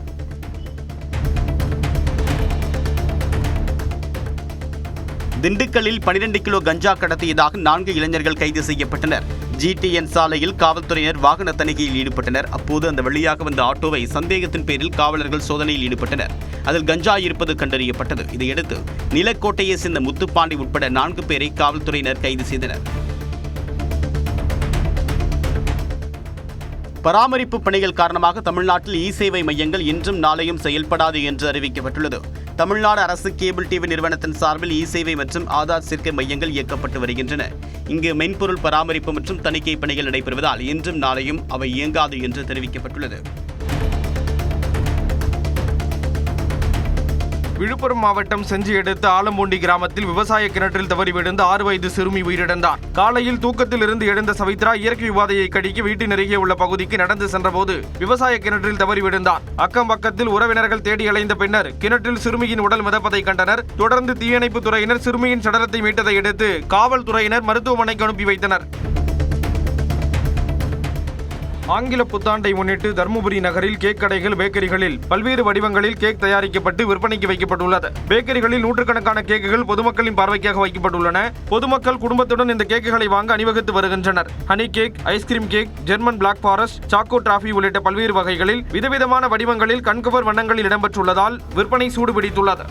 திண்டுக்கல்லில் 12 கிலோ கஞ்சா கடத்தியதாக 4 இளைஞர்கள் கைது செய்யப்பட்டனர். ஜிடிஎன் சாலையில் காவல்துறையினர் வாகன தணிக்கையில் ஈடுபட்டனர். அப்போது அந்த வழியாக வந்த ஆட்டோவை சந்தேகத்தின் பேரில் காவலர்கள் சோதனையில் ஈடுபட்டனர். அதில் கஞ்சா இருப்பது கண்டறியப்பட்டது. இதையடுத்து நிலக்கோட்டையை சேர்ந்த முத்துப்பாண்டி உட்பட 4 பேரை காவல்துறையினர் கைது செய்தனர். பராமரிப்பு பணிகள் காரணமாக தமிழ்நாட்டில் இ-சேவை மையங்கள் இன்றும் நாளையும் செயல்படாது என்று அறிவிக்கப்பட்டுள்ளது. தமிழ்நாடு அரசு கேபிள் டிவி நிறுவனத்தின் சார்பில் இ-சேவை மற்றும் ஆதார் சேர்க்கை மையங்கள் இயக்கப்பட்டு வருகின்றன. இங்கு மென்பொருள் பராமரிப்பு மற்றும் தணிக்கை பணிகள் நடைபெறுவதால் இன்றும் நாளையும் அவை இயங்காது என்று தெரிவிக்கப்பட்டுள்ளது. விழுப்புரம் மாவட்டம் செஞ்சி அடுத்த ஆலம்பூண்டி கிராமத்தில் விவசாய கிணற்றில் தவறி விழுந்து 6 வயது சிறுமி உயிரிழந்தார். காலையில் தூக்கத்தில் இருந்து எழுந்த சவித்ரா இயற்கை உபாதையை கடிக்க வீட்டின் அருகே உள்ள பகுதிக்கு நடந்து சென்றபோது விவசாய கிணற்றில் தவறி விழுந்தார். அக்கம் பக்கத்தில் உறவினர்கள் தேடி அலைந்த பின்னர் கிணற்றில் சிறுமியின் உடல் மிதப்பதை கண்டனர். தொடர்ந்து தீயணைப்பு துறையினர் சிறுமியின் சடலத்தை மீட்டதை அடுத்து காவல்துறையினர் மருத்துவமனைக்கு அனுப்பி வைத்தனர். ஆங்கில புத்தாண்டை முன்னிட்டு தருமபுரி நகரில் கேக் கடைகள், பேக்கரிகளில் பல்வேறு வடிவங்களில் கேக் தயாரிக்கப்பட்டு விற்பனைக்கு வைக்கப்பட்டுள்ளது. பேக்கரிகளில் நூற்றுக்கணக்கான கேக்குகள் பொதுமக்களின் பார்வைக்காக வைக்கப்பட்டுள்ளன. பொதுமக்கள் குடும்பத்துடன் இந்த கேக்குகளை வாங்க அணிவகுத்து வருகின்றனர். Honey cake, ice cream cake, German black forest, choco truffle உள்ளிட்ட பல்வேறு வகைகளில் விதவிதமான வடிவங்களில் கண்கவர் வண்ணங்களில் இடம்பெற்றுள்ளதால் விற்பனை சூடுபிடித்துள்ளது.